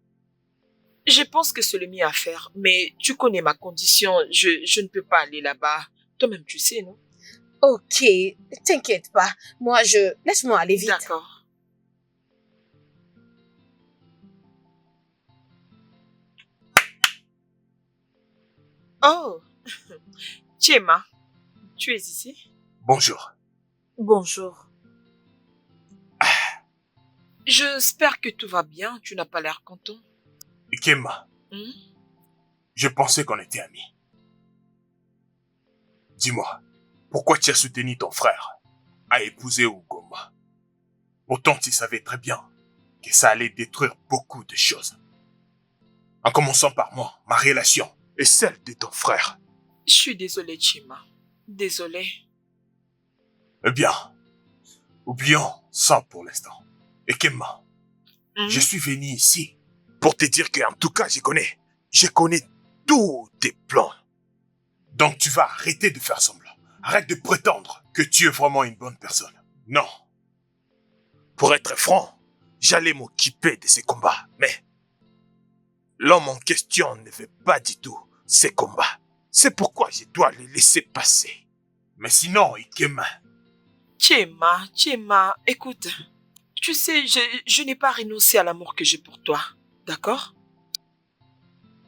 Je pense que c'est le mieux à faire, mais tu connais ma condition, je ne peux pas aller là-bas. Toi-même, tu sais, non? Ok, t'inquiète pas. Laisse-moi aller vite. D'accord. Oh, Chema, tu es ici? Bonjour. Bonjour. J'espère que tout va bien, tu n'as pas l'air content. Ikema, je pensais qu'on était amis. Dis-moi, pourquoi tu as soutenu ton frère à épouser Ugoma? Pourtant, tu savais très bien que ça allait détruire beaucoup de choses. En commençant par moi, ma relation et celle de ton frère. Je suis désolée, Chema. Désolée. Eh bien, oublions ça pour l'instant. Ikema, je suis venu ici pour te dire qu'en tout cas, je connais tous tes plans. Donc tu vas arrêter de faire semblant. Arrête de prétendre que tu es vraiment une bonne personne. Non. Pour être franc, j'allais m'occuper de ces combats, mais L'homme en question ne veut pas du tout ces combats. C'est pourquoi je dois les laisser passer. Mais sinon, Ikema, Chema, écoute. Tu sais, je n'ai pas renoncé à l'amour que j'ai pour toi. D'accord?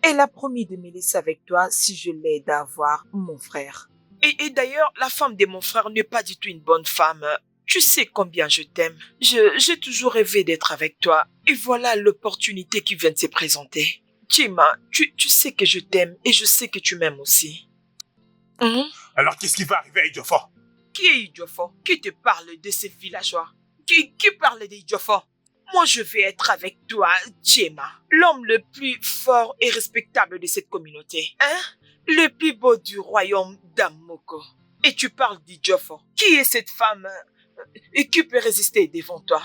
Elle a promis de me laisser avec toi si je l'aide à avoir mon frère. Et d'ailleurs, la femme de mon frère n'est pas du tout une bonne femme. Tu sais combien je t'aime. J'ai toujours rêvé d'être avec toi. Et voilà l'opportunité qui vient de se présenter. Chima, tu sais que je t'aime et je sais que tu m'aimes aussi. alors qu'est-ce qui va arriver à Ejiofor? Qui est Ejiofor? Qui te parle de ces villageois? Qui parle d'Ejiofor? Moi, je vais être avec toi, Chema, l'homme le plus fort et respectable de cette communauté. Hein? Le plus beau du royaume d'Amoko. Et tu parles d'Ejiofor. Qui est cette femme et qui peut résister devant toi?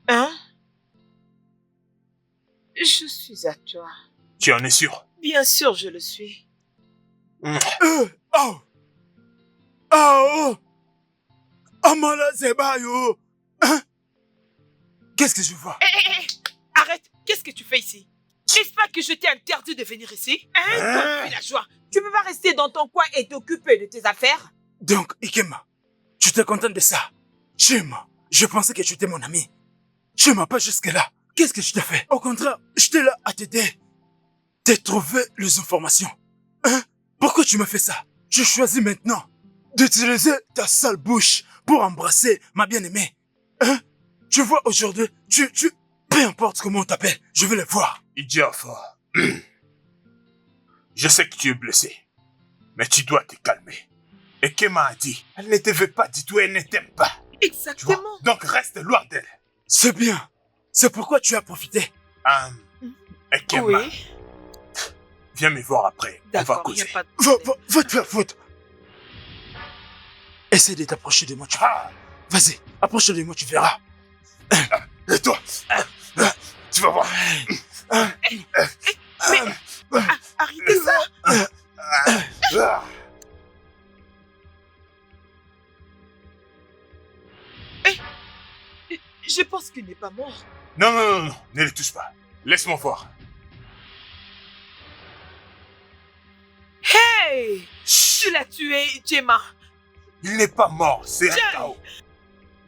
Hein? Je suis à toi. Tu en es sûr? Bien sûr, je le suis. Amala Zebayo. Hein? Qu'est-ce que je vois? Hé, arrête! Qu'est-ce que tu fais ici? N'est-ce pas que je t'ai interdit de venir ici? Toi, villageois, tu peux pas rester dans ton coin et t'occuper de tes affaires? Donc, Ikema, tu te contentes de ça? Chema, je pensais que tu étais mon ami. Tu m'as pas jusque-là. Qu'est-ce que je t'ai fait? Au contraire, j'étais là à t'aider. T'as trouvé les informations. Hein? Pourquoi tu me fais ça? Je choisis maintenant d'utiliser ta sale bouche pour embrasser ma bien-aimée. Hein? Tu vois aujourd'hui, peu importe comment on t'appelle, je vais le voir. Ejiofor, je sais que tu es blessé, mais tu dois te calmer. Et Kema a dit, elle ne te veut pas du tout, elle ne t'aime pas. Tu vois? Exactement. Donc reste loin d'elle. C'est bien. C'est pourquoi tu as profité. Et Kema, Oui. viens me voir après, on va D'accord, il n'y causer. a pas de... Va te faire foutre. Essaye de t'approcher de moi, tu verras. Vas-y, approche de moi, tu verras. Et toi, tu vas voir. Arrêtez ça! Je pense qu'il n'est pas mort. Non, ne le touche pas. Laisse-moi voir. Hey! Tu l'as tué, Chema. Il n'est pas mort, c'est un Tiens. chaos.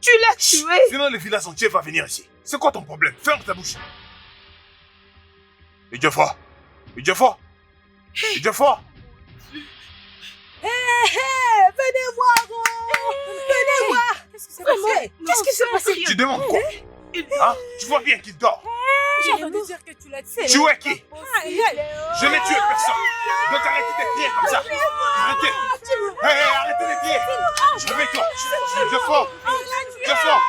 Tu l'as tué. Sinon le village entier va venir ici. C'est quoi ton problème? Ferme ta bouche. Ejiofor, Ejiofor, Ejiofor. Venez voir, venez voir. Qu'est-ce qui s'est passé? Qu'est-ce qui s'est passé? Tu demandes quoi? Hein? Tu vois bien qu'il dort. J'ai entendu dire que tu l'as tué. Tu es qui? Je n'ai tué Ah, personne. Donc arrêtez de crier comme ça. Arrêtez. Arrêtez de crier. Réveille-toi. Ejiofor, Ejiofor.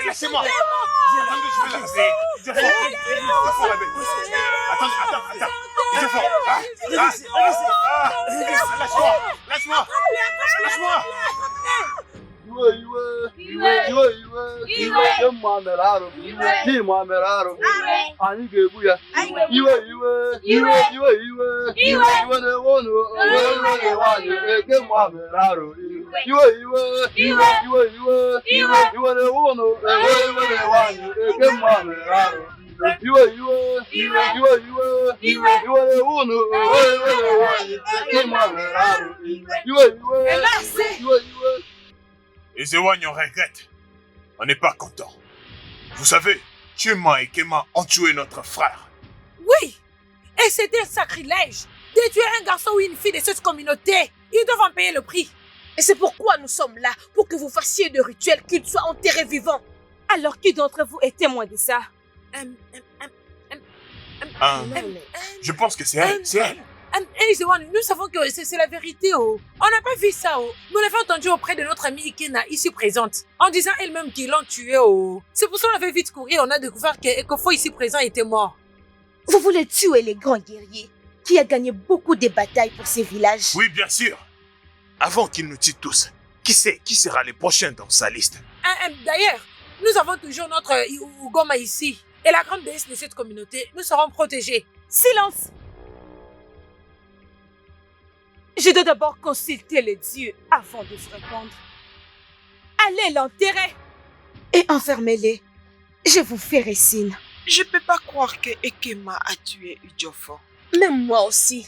Laissez-moi. Attendez, je vais la réveiller. Ejiofor, réveille-toi. Attends. Ejiofor. Lâche-moi. Anyị ga-egbu ya. Iwe na-ewe nwaanyị eke mma mere arụ. Iwe na-ewe ụnụ ewe na nwaanyị eke mma mere arụ. Iwe na-ewe ụnụ ewe na nwaanyị eke mma mere arụ. Iwe. Les Ewan, on regrette. On n'est pas content. Vous savez, Chema et Kema ont tué notre frère. Oui, et c'était un sacrilège de tuer un garçon ou une fille de cette communauté. Ils doivent en payer le prix. Et c'est pourquoi nous sommes là, pour que vous fassiez de rituels qu'ils soient enterrés vivants. Alors qui d'entre vous est témoin de ça? Je pense que c'est elle. C'est elle. Nous savons que c'est la vérité. Oh. On n'a pas vu ça. Oh. Nous l'avons entendu auprès de notre amie Ikena, ici présente, en disant elle-même qu'ils l'ont tué. Oh. C'est pour ça qu'on avait vite couru et on a découvert que Ekofo ici présent était mort. Vous voulez tuer les grands guerriers qui a gagné beaucoup de batailles pour ces villages? Oui, bien sûr. Avant qu'il nous tue tous, qui sera le prochain dans sa liste? D'ailleurs, nous avons toujours notre Ugoma ici. Et la grande déesse de cette communauté, nous serons protégés. Silence! Je dois d'abord consulter les dieux avant de vous répondre. Allez l'enterrer et enfermez-les. Je vous ferai signe. Je peux pas croire que Ekema a tué Ejiofor. Même moi aussi.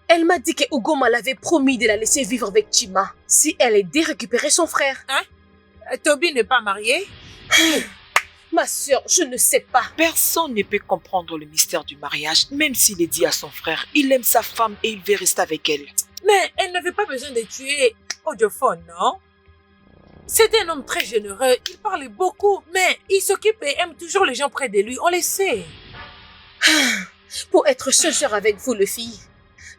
Elle m'a dit que Ugoma l'avait promis de la laisser vivre avec Chima si elle aidait récupérer son frère. Toby n'est pas marié? Ma sœur, je ne sais pas. Personne ne peut comprendre le mystère du mariage, même s'il est dit à son frère. Il aime sa femme et il veut rester avec elle. Mais elle n'avait pas besoin de tuer Ejiofor, non? C'était un homme très généreux, il parlait beaucoup, mais il s'occupe et aime toujours les gens près de lui, on le sait. Pour être sincère avec vous, les filles,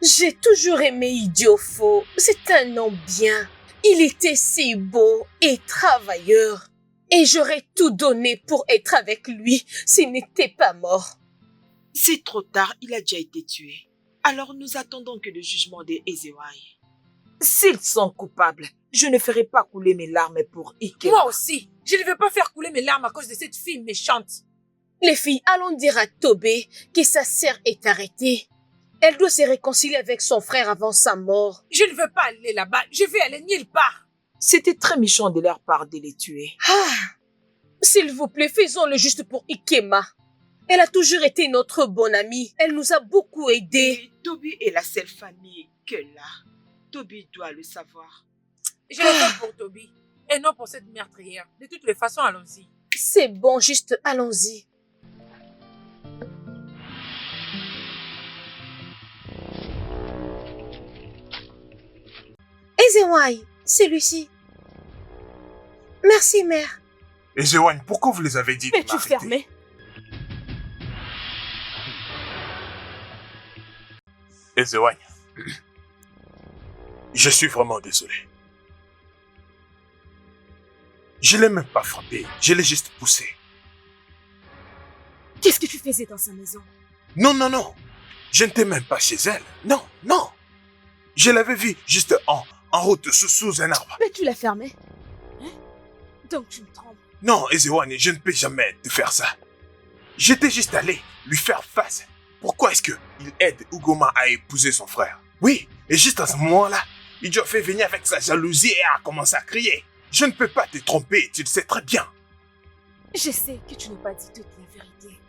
j'ai toujours aimé Ejiofor. C'est un homme bien. Il était si beau et travailleur. Et j'aurais tout donné pour être avec lui s'il n'était pas mort. C'est trop tard, il a déjà été tué. Alors nous attendons que le jugement des Ezewai. S'ils sont coupables, je ne ferai pas couler mes larmes pour Ekema. Moi aussi, je ne veux pas faire couler mes larmes à cause de cette fille méchante. Les filles, allons dire à Tobé que sa sœur est arrêtée. Elle doit se réconcilier avec son frère avant sa mort. Je ne veux pas aller là-bas, je vais aller nulle part. C'était très méchant de leur part de les tuer. S'il vous plaît, faisons le juste pour Ekema. Elle a toujours été notre bonne amie. Elle nous a beaucoup aidés. Et Toby est la seule famille qu'elle a. Toby doit le savoir. Je le fais pour Toby et non pour cette meurtrière. De toutes les façons, allons-y. C'est bon, juste allons-y. Ezewai, c'est Lucie. Merci, mère. Ezewai, pourquoi vous les avez dit de Mais tu m'arrêter? fermais. Ezewai, je suis vraiment désolé. Je l'ai même pas frappé, je l'ai juste poussé. Qu'est-ce que tu faisais dans sa maison? Non, non, non. Je n'étais même pas chez elle. Non, non. Je l'avais vue juste en route sous un arbre. Mais tu l'as fermé. Hein? Donc tu me trompes. Non, Ezewai, je ne peux jamais te faire ça. J'étais juste allé lui faire face. Pourquoi est-ce qu'il aide Ugoma à épouser son frère? Oui, et juste à ce moment-là, il a fait venir avec sa jalousie et a commencé à crier. Je ne peux pas te tromper, tu le sais très bien. Je sais que tu n'as pas dit toute la vérité.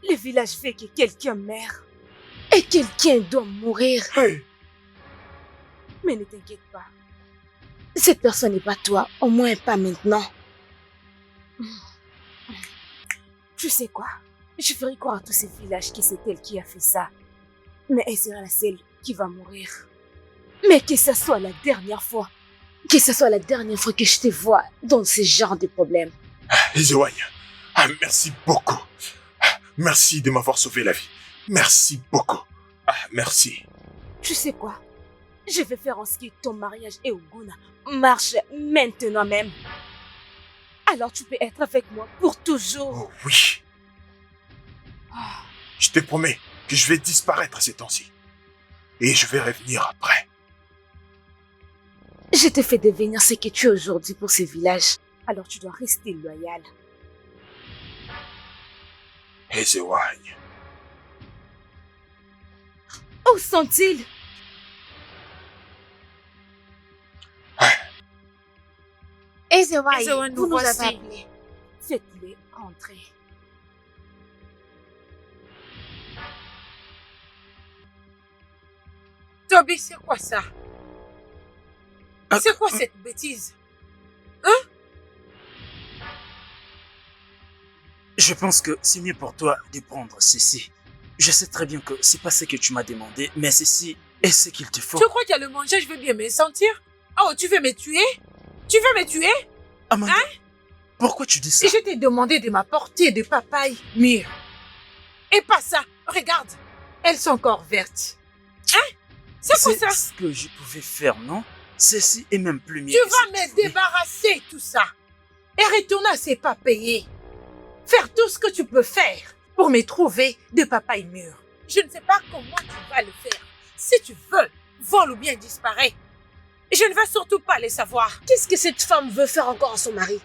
Le village fait que quelqu'un meurt. Et quelqu'un doit mourir. Hey. Mais ne t'inquiète pas. Cette personne n'est pas toi, au moins pas maintenant. Tu sais quoi? Je ferai croire à tous ces villages que c'est elle qui a fait ça. Mais elle sera la seule qui va mourir. Mais que ce soit la dernière fois. Que ce soit la dernière fois que je te vois dans ce genre de problème. Ezewai, merci beaucoup. Merci de m'avoir sauvé la vie. Merci beaucoup. Merci. Tu sais quoi? Je vais faire en sorte que ton mariage et Oguna marche maintenant même. Alors tu peux être avec moi pour toujours. Oh oui. Je te promets que je vais disparaître ces temps-ci. Et je vais revenir après. Je te fais devenir ce que tu es aujourd'hui pour ce village. Alors tu dois rester loyal. Ezewai. Où sont-ils? Ezewai, Ezewai, vous nous voici. avez appelés. Faites-les entrer. Toby, c'est quoi ça? C'est quoi cette bêtise? Je pense que c'est mieux pour toi de prendre ceci. Je sais très bien que c'est pas ce que tu m'as demandé, mais ceci est ce qu'il te faut. Tu crois qu'à le manger, je vais bien me sentir? Oh, tu veux me tuer? Tu veux me tuer? Amanda, pourquoi tu dis ça? Et je t'ai demandé de m'apporter des papayes mûres. Et pas ça. Regarde, elles sont encore vertes. Hein? C'est quoi ça? ce que je pouvais faire, non? Ceci est même plus mieux. Tu que vas ce me que- débarrasser tout ça. Et retourner à ces papayers. Faire tout ce que tu peux faire pour me trouver des papayes mûres. Je ne sais pas comment tu vas le faire. Si tu veux, vole ou bien disparaît. Je ne veux surtout pas les savoir. Qu'est-ce que cette femme veut faire encore à son mari?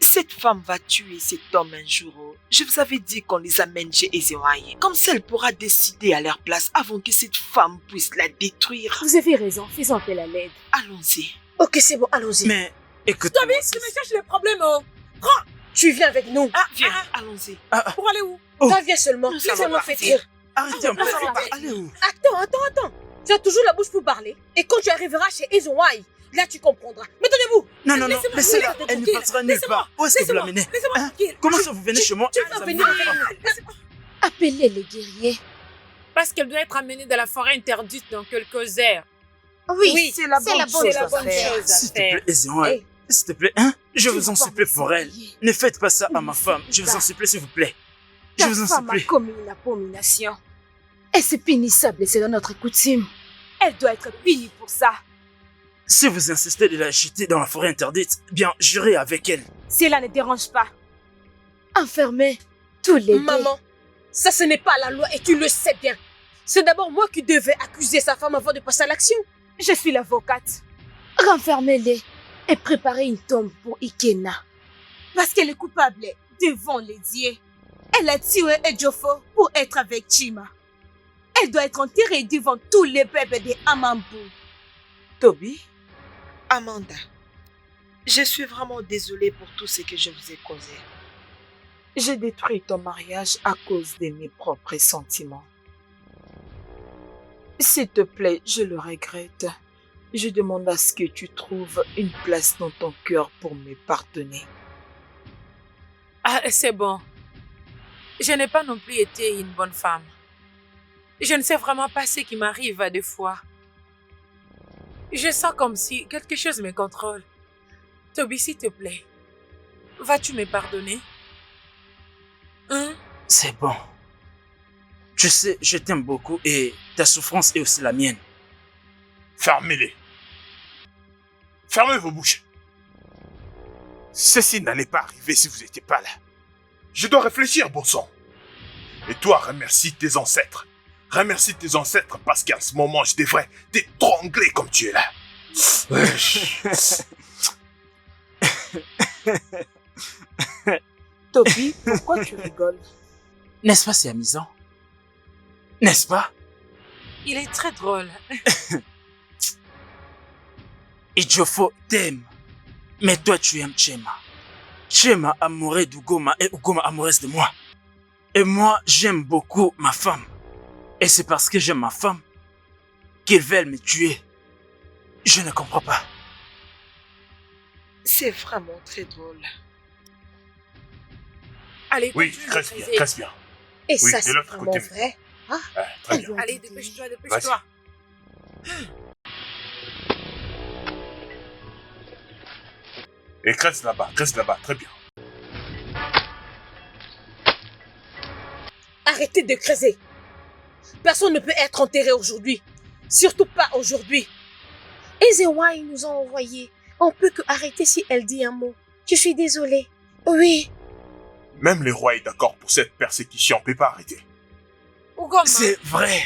Cette femme va tuer cet homme un jour. Je vous avais dit qu'on les amène chez Ezewai. Comme ça, elle pourra décider à leur place avant que cette femme puisse la détruire. Vous avez raison, faisons appel à l'aide. Allons-y. Ok, c'est bon, allons-y. Mais écoute, Toby, tu me cherches le problème, oh. Prends. Tu viens avec nous. Ah, Viens, ah, allons-y. pour aller où? Oh. Va, viens seulement. Nous allons Laisse-moi partir. faire. Arrêtez un peu. ça va. Allez où? Attends. Tu as toujours la bouche pour parler. Et quand tu arriveras chez Ezouaï, là tu comprendras. Mais donnez-vous. Non, Laissez-moi, laissez-la. laissez-moi Elle ne tranquille. partira nulle part. Où est-ce que vous Laissez-moi, l'amenez? laissez-moi Hein? tranquille. Comment ça vous venez chez moi? Tu Ça vas me venir va avec pas. nous. Appelez les guerriers. Parce qu'elle doit être amenée dans la forêt interdite dans quelques heures. Oui, c'est la bonne chose à faire. S'il te plaît, Ezéon, s'il te plaît, hein? Je vous en supplie pour elle. Ne faites pas ça à ma femme. Je vous en supplie, s'il vous plaît. Je Ta vous en femme a supplie. commis une abomination. Et c'est punissable, c'est dans notre coutume. Elle doit être punie pour ça. Si vous insistez de la jeter dans la forêt interdite, bien, j'irai avec elle. Cela ne dérange pas. Enfermez tous les deux. Maman, ça ce n'est pas la loi et tu le sais bien. C'est d'abord moi qui devais accuser sa femme avant de passer à l'action. Je suis l'avocate. Renfermez-les et préparez une tombe pour Ikena. Parce qu'elle est coupable devant les dieux. Elle a tué Ejiofor pour être avec Chima. Elle doit être enterrée devant tous les peuples de Amambu. Toby, Amanda, je suis vraiment désolée pour tout ce que je vous ai causé. J'ai détruit ton mariage à cause de mes propres sentiments. S'il te plaît, je le regrette. Je demande à ce que tu trouves une place dans ton cœur pour me pardonner. Ah, c'est bon. Je n'ai pas non plus été une bonne femme. Je ne sais vraiment pas ce qui m'arrive à des fois. Je sens comme si quelque chose me contrôle. Toby, s'il te plaît, vas-tu me pardonner? Hein? C'est bon. Tu sais, je t'aime beaucoup et ta souffrance est aussi la mienne. Fermez-les. Fermez vos bouches. Ceci n'allait pas arriver si vous n'étiez pas là. Je dois réfléchir, bon sang. Et toi, remercie tes ancêtres. Remercie tes ancêtres parce qu'en ce moment, je devrais t'étrangler comme tu es là. Toby, pourquoi tu rigoles? N'est-ce pas, c'est amusant? N'est-ce pas? Il est très drôle. Ejiofor t'aime. Mais toi, tu aimes Chema. Chema amoureux d'Ugoma et Ugoma amoureuse de moi. Et moi, j'aime beaucoup ma femme. Et c'est parce que j'aime ma femme qu'ils veulent me tuer. Je ne comprends pas. C'est vraiment très drôle. Allez, Oui, continue de reste bien, creuser. reste bien. Et Oui, ça de c'est l'autre vraiment côté. vrai. Ah, très bien. Allez, dépêche-toi, dépêche-toi. Et reste là-bas, très bien. Arrêtez de creuser. Personne ne peut être enterré aujourd'hui. Surtout pas aujourd'hui. Ezewai nous a envoyé. On peut que arrêter si elle dit un mot. Je suis désolée. Oui. Même le roi est d'accord pour cette persécution, on peut pas arrêter. Ugoma, C'est vrai.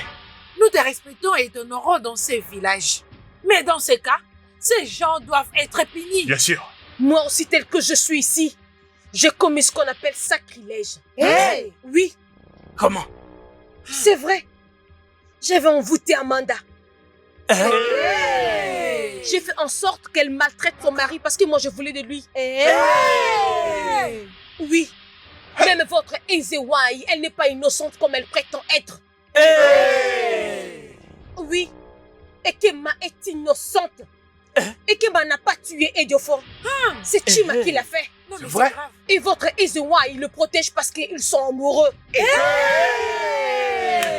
nous te respectons et t'honorons dans ces villages. Mais dans ces cas, ces gens doivent être punis. Bien sûr. Moi aussi tel que je suis ici, j'ai commis ce qu'on appelle sacrilège. Hey! Oui, Comment? c'est vrai. J'avais envoûté Amanda. Hein? J'ai fait en sorte qu'elle maltraite son mari parce que moi je voulais de lui. Oui. Même votre Ezewai, elle n'est pas innocente comme elle prétend être. Oui. Ekema est innocente. Ekema n'a pas tué Ejiofor. C'est Chima qui l'a fait. Non, mais vrai? c'est grave. Et votre Ezewai le protège parce qu'ils sont amoureux.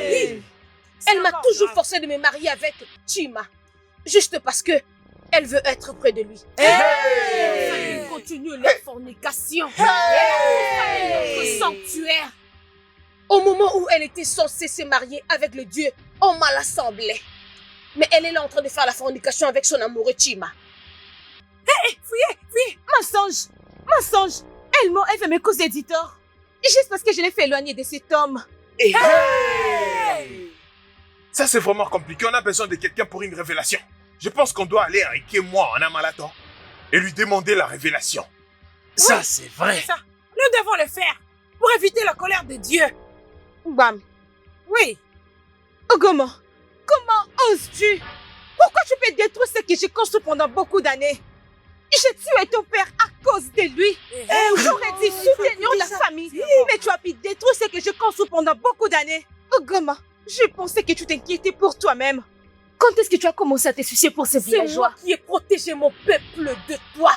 Oui. C'est Elle m'a encore toujours grave. forcé de me marier avec Chima. Juste parce que elle veut être près de lui. Ils continuent leur fornication. Notre sanctuaire. Au moment où elle était censée se marier avec le dieu, on m'a l'assemblée. Mais elle est là en train de faire la fornication avec son amoureux Chima. Fuyez! Mensonge. Mensonge. Elle fait mes causes d'éditeur. Juste parce que je l'ai fait éloigner de cet homme. Et Ça, c'est vraiment compliqué. On a besoin de quelqu'un pour une révélation. Je pense qu'on doit aller avec moi en Amalato et lui demander la révélation. Ça, c'est vrai. C'est ça. Nous devons le faire pour éviter la colère de Dieu. Bam. Oui. Ogoma, comment oses-tu? Pourquoi tu peux détruire ce que j'ai construit pendant beaucoup d'années? J'ai tué ton père à cause de lui. J'aurais dit soutenir la famille. Mais tu as pu détruire ce que je construis pendant beaucoup d'années. Ogoma, je pensais que tu t'inquiétais pour toi-même. Quand est-ce que tu as commencé à te soucier pour ces C'est moi villageois? qui ai protégé mon peuple de toi.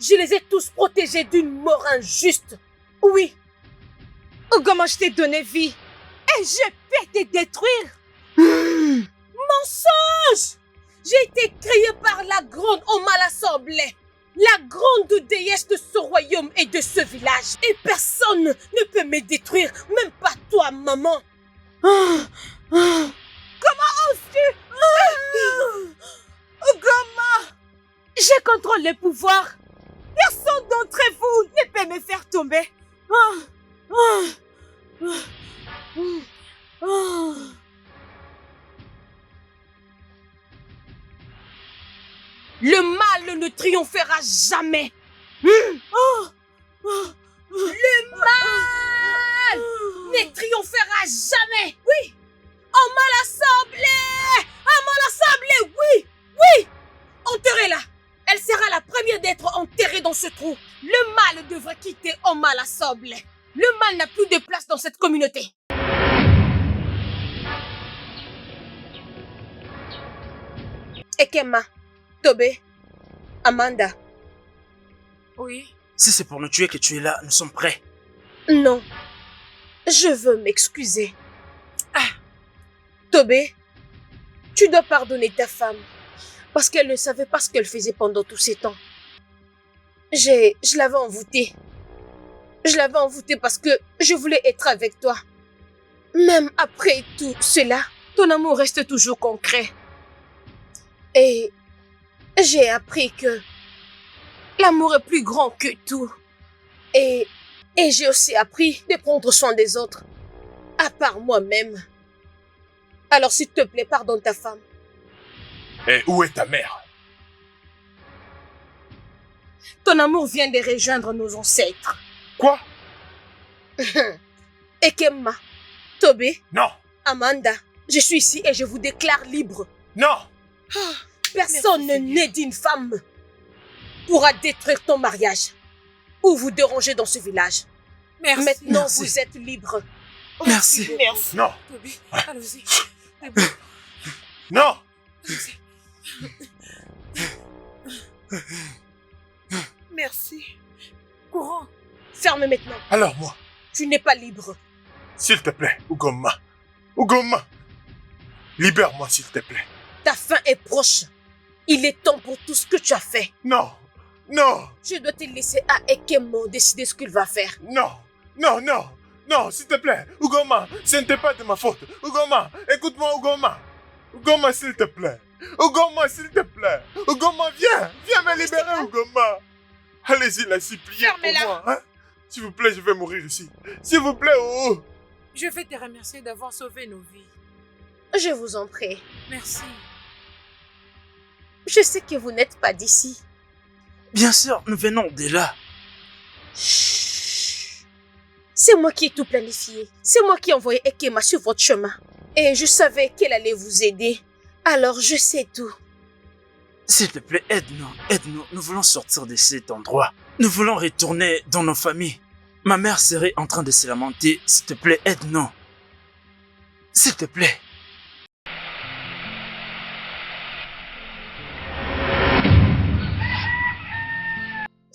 Je les ai tous protégés d'une mort injuste. Oui, Ogoma, je t'ai donné vie. Et je peux te détruire. mensonge! J'ai été créée par la grande Oma l'Assemblée, la grande déesse de ce royaume et de ce village. Et personne ne peut me détruire, même pas toi, maman. Comment oses-tu? Ogoma, je contrôle le pouvoir. Personne d'entre vous ne peut me faire tomber. Le mal ne triomphera jamais. Le mal ne triomphera jamais. Oui. Oma l'Assemblée. Oma l'Assemblée, oui. Oui. Enterrez-la. Elle sera la première d'être enterrée dans ce trou. Le mal devrait quitter Oma l'Assemblée. Le mal n'a plus de place dans cette communauté. Ekema, Tobé, Amanda. Oui. Si c'est pour nous tuer que tu es là, nous sommes prêts. Non, je veux m'excuser. Tobé, tu dois pardonner ta femme parce qu'elle ne savait pas ce qu'elle faisait pendant tous ces temps. Je l'avais envoûtée. Je l'avais envoûtée parce que je voulais être avec toi. Même après tout cela, ton amour reste toujours concret. Et j'ai appris que l'amour est plus grand que tout. Et j'ai aussi appris de prendre soin des autres, à part moi-même. Alors s'il te plaît, pardonne ta femme. Et où est ta mère? Ton amour vient de rejoindre nos ancêtres. Quoi? Ekema, Tobé, Non, Amanda, je suis ici et je vous déclare libre. non. Personne né d'une femme pourra détruire ton mariage ou vous déranger dans ce village. Merci. Maintenant, Merci. vous êtes libre. Merci. Merci. Non, Toby, allons-y. non. Merci. Courant. Ferme maintenant. Alors moi, Tu n'es pas libre. s'il te plaît, Ugoma. Ugoma. Libère-moi, s'il te plaît. Ta fin est proche. Il est temps pour tout ce que tu as fait. Non, non, Je dois te laisser à Ekemo décider ce qu'il va faire. non, non, non, non, s'il te plaît. Ugoma, ce n'était pas de ma faute. Ugoma, écoute-moi, Ugoma. Ugoma, s'il te plaît. Ugoma, s'il te plaît. Ugoma, viens me libérer, Ugoma. Allez-y, la suppliez pour Fermez-la. moi. Hein? S'il vous plaît, je vais mourir ici. S'il vous plaît, oh. Je vais te remercier d'avoir sauvé nos vies. Je vous en prie. Merci. Je sais que vous n'êtes pas d'ici. Bien sûr, nous venons de là. Chut. C'est moi qui ai tout planifié. C'est moi qui ai envoyé Ekema sur votre chemin. Et je savais qu'elle allait vous aider. Alors je sais tout. S'il te plaît, aide-nous, aide-nous. Nous voulons sortir de cet endroit. Nous voulons retourner dans nos familles. Ma mère serait en train de se lamenter. S'il te plaît, aide-nous. S'il te plaît.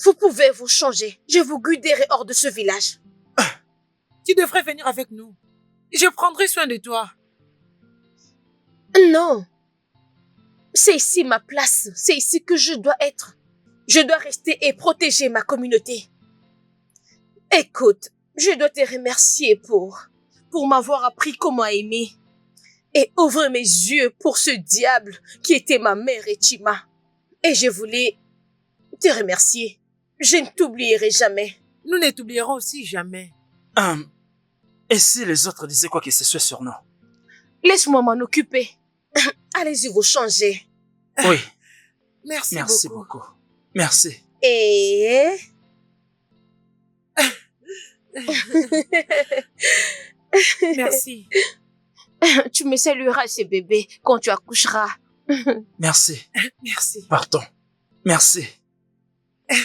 Vous pouvez vous changer. Je vous guiderai hors de ce village. Tu devrais venir avec nous. Je prendrai soin de toi. Non. C'est ici ma place. C'est ici que je dois être. Je dois rester et protéger ma communauté. Écoute, je dois te remercier pour m'avoir appris comment aimer et ouvrir mes yeux pour ce diable qui était ma mère Echima. Et je voulais te remercier. Je ne t'oublierai jamais. Nous ne t'oublierons aussi jamais. Et si les autres disaient quoi que ce soit sur nous? Laisse-moi m'en occuper. Allez-y vous changer. Oui, Merci, merci beaucoup. Merci. Et... Merci. Tu me salueras ce bébé quand tu accoucheras. Merci. Merci. Pardon. Merci. Eh,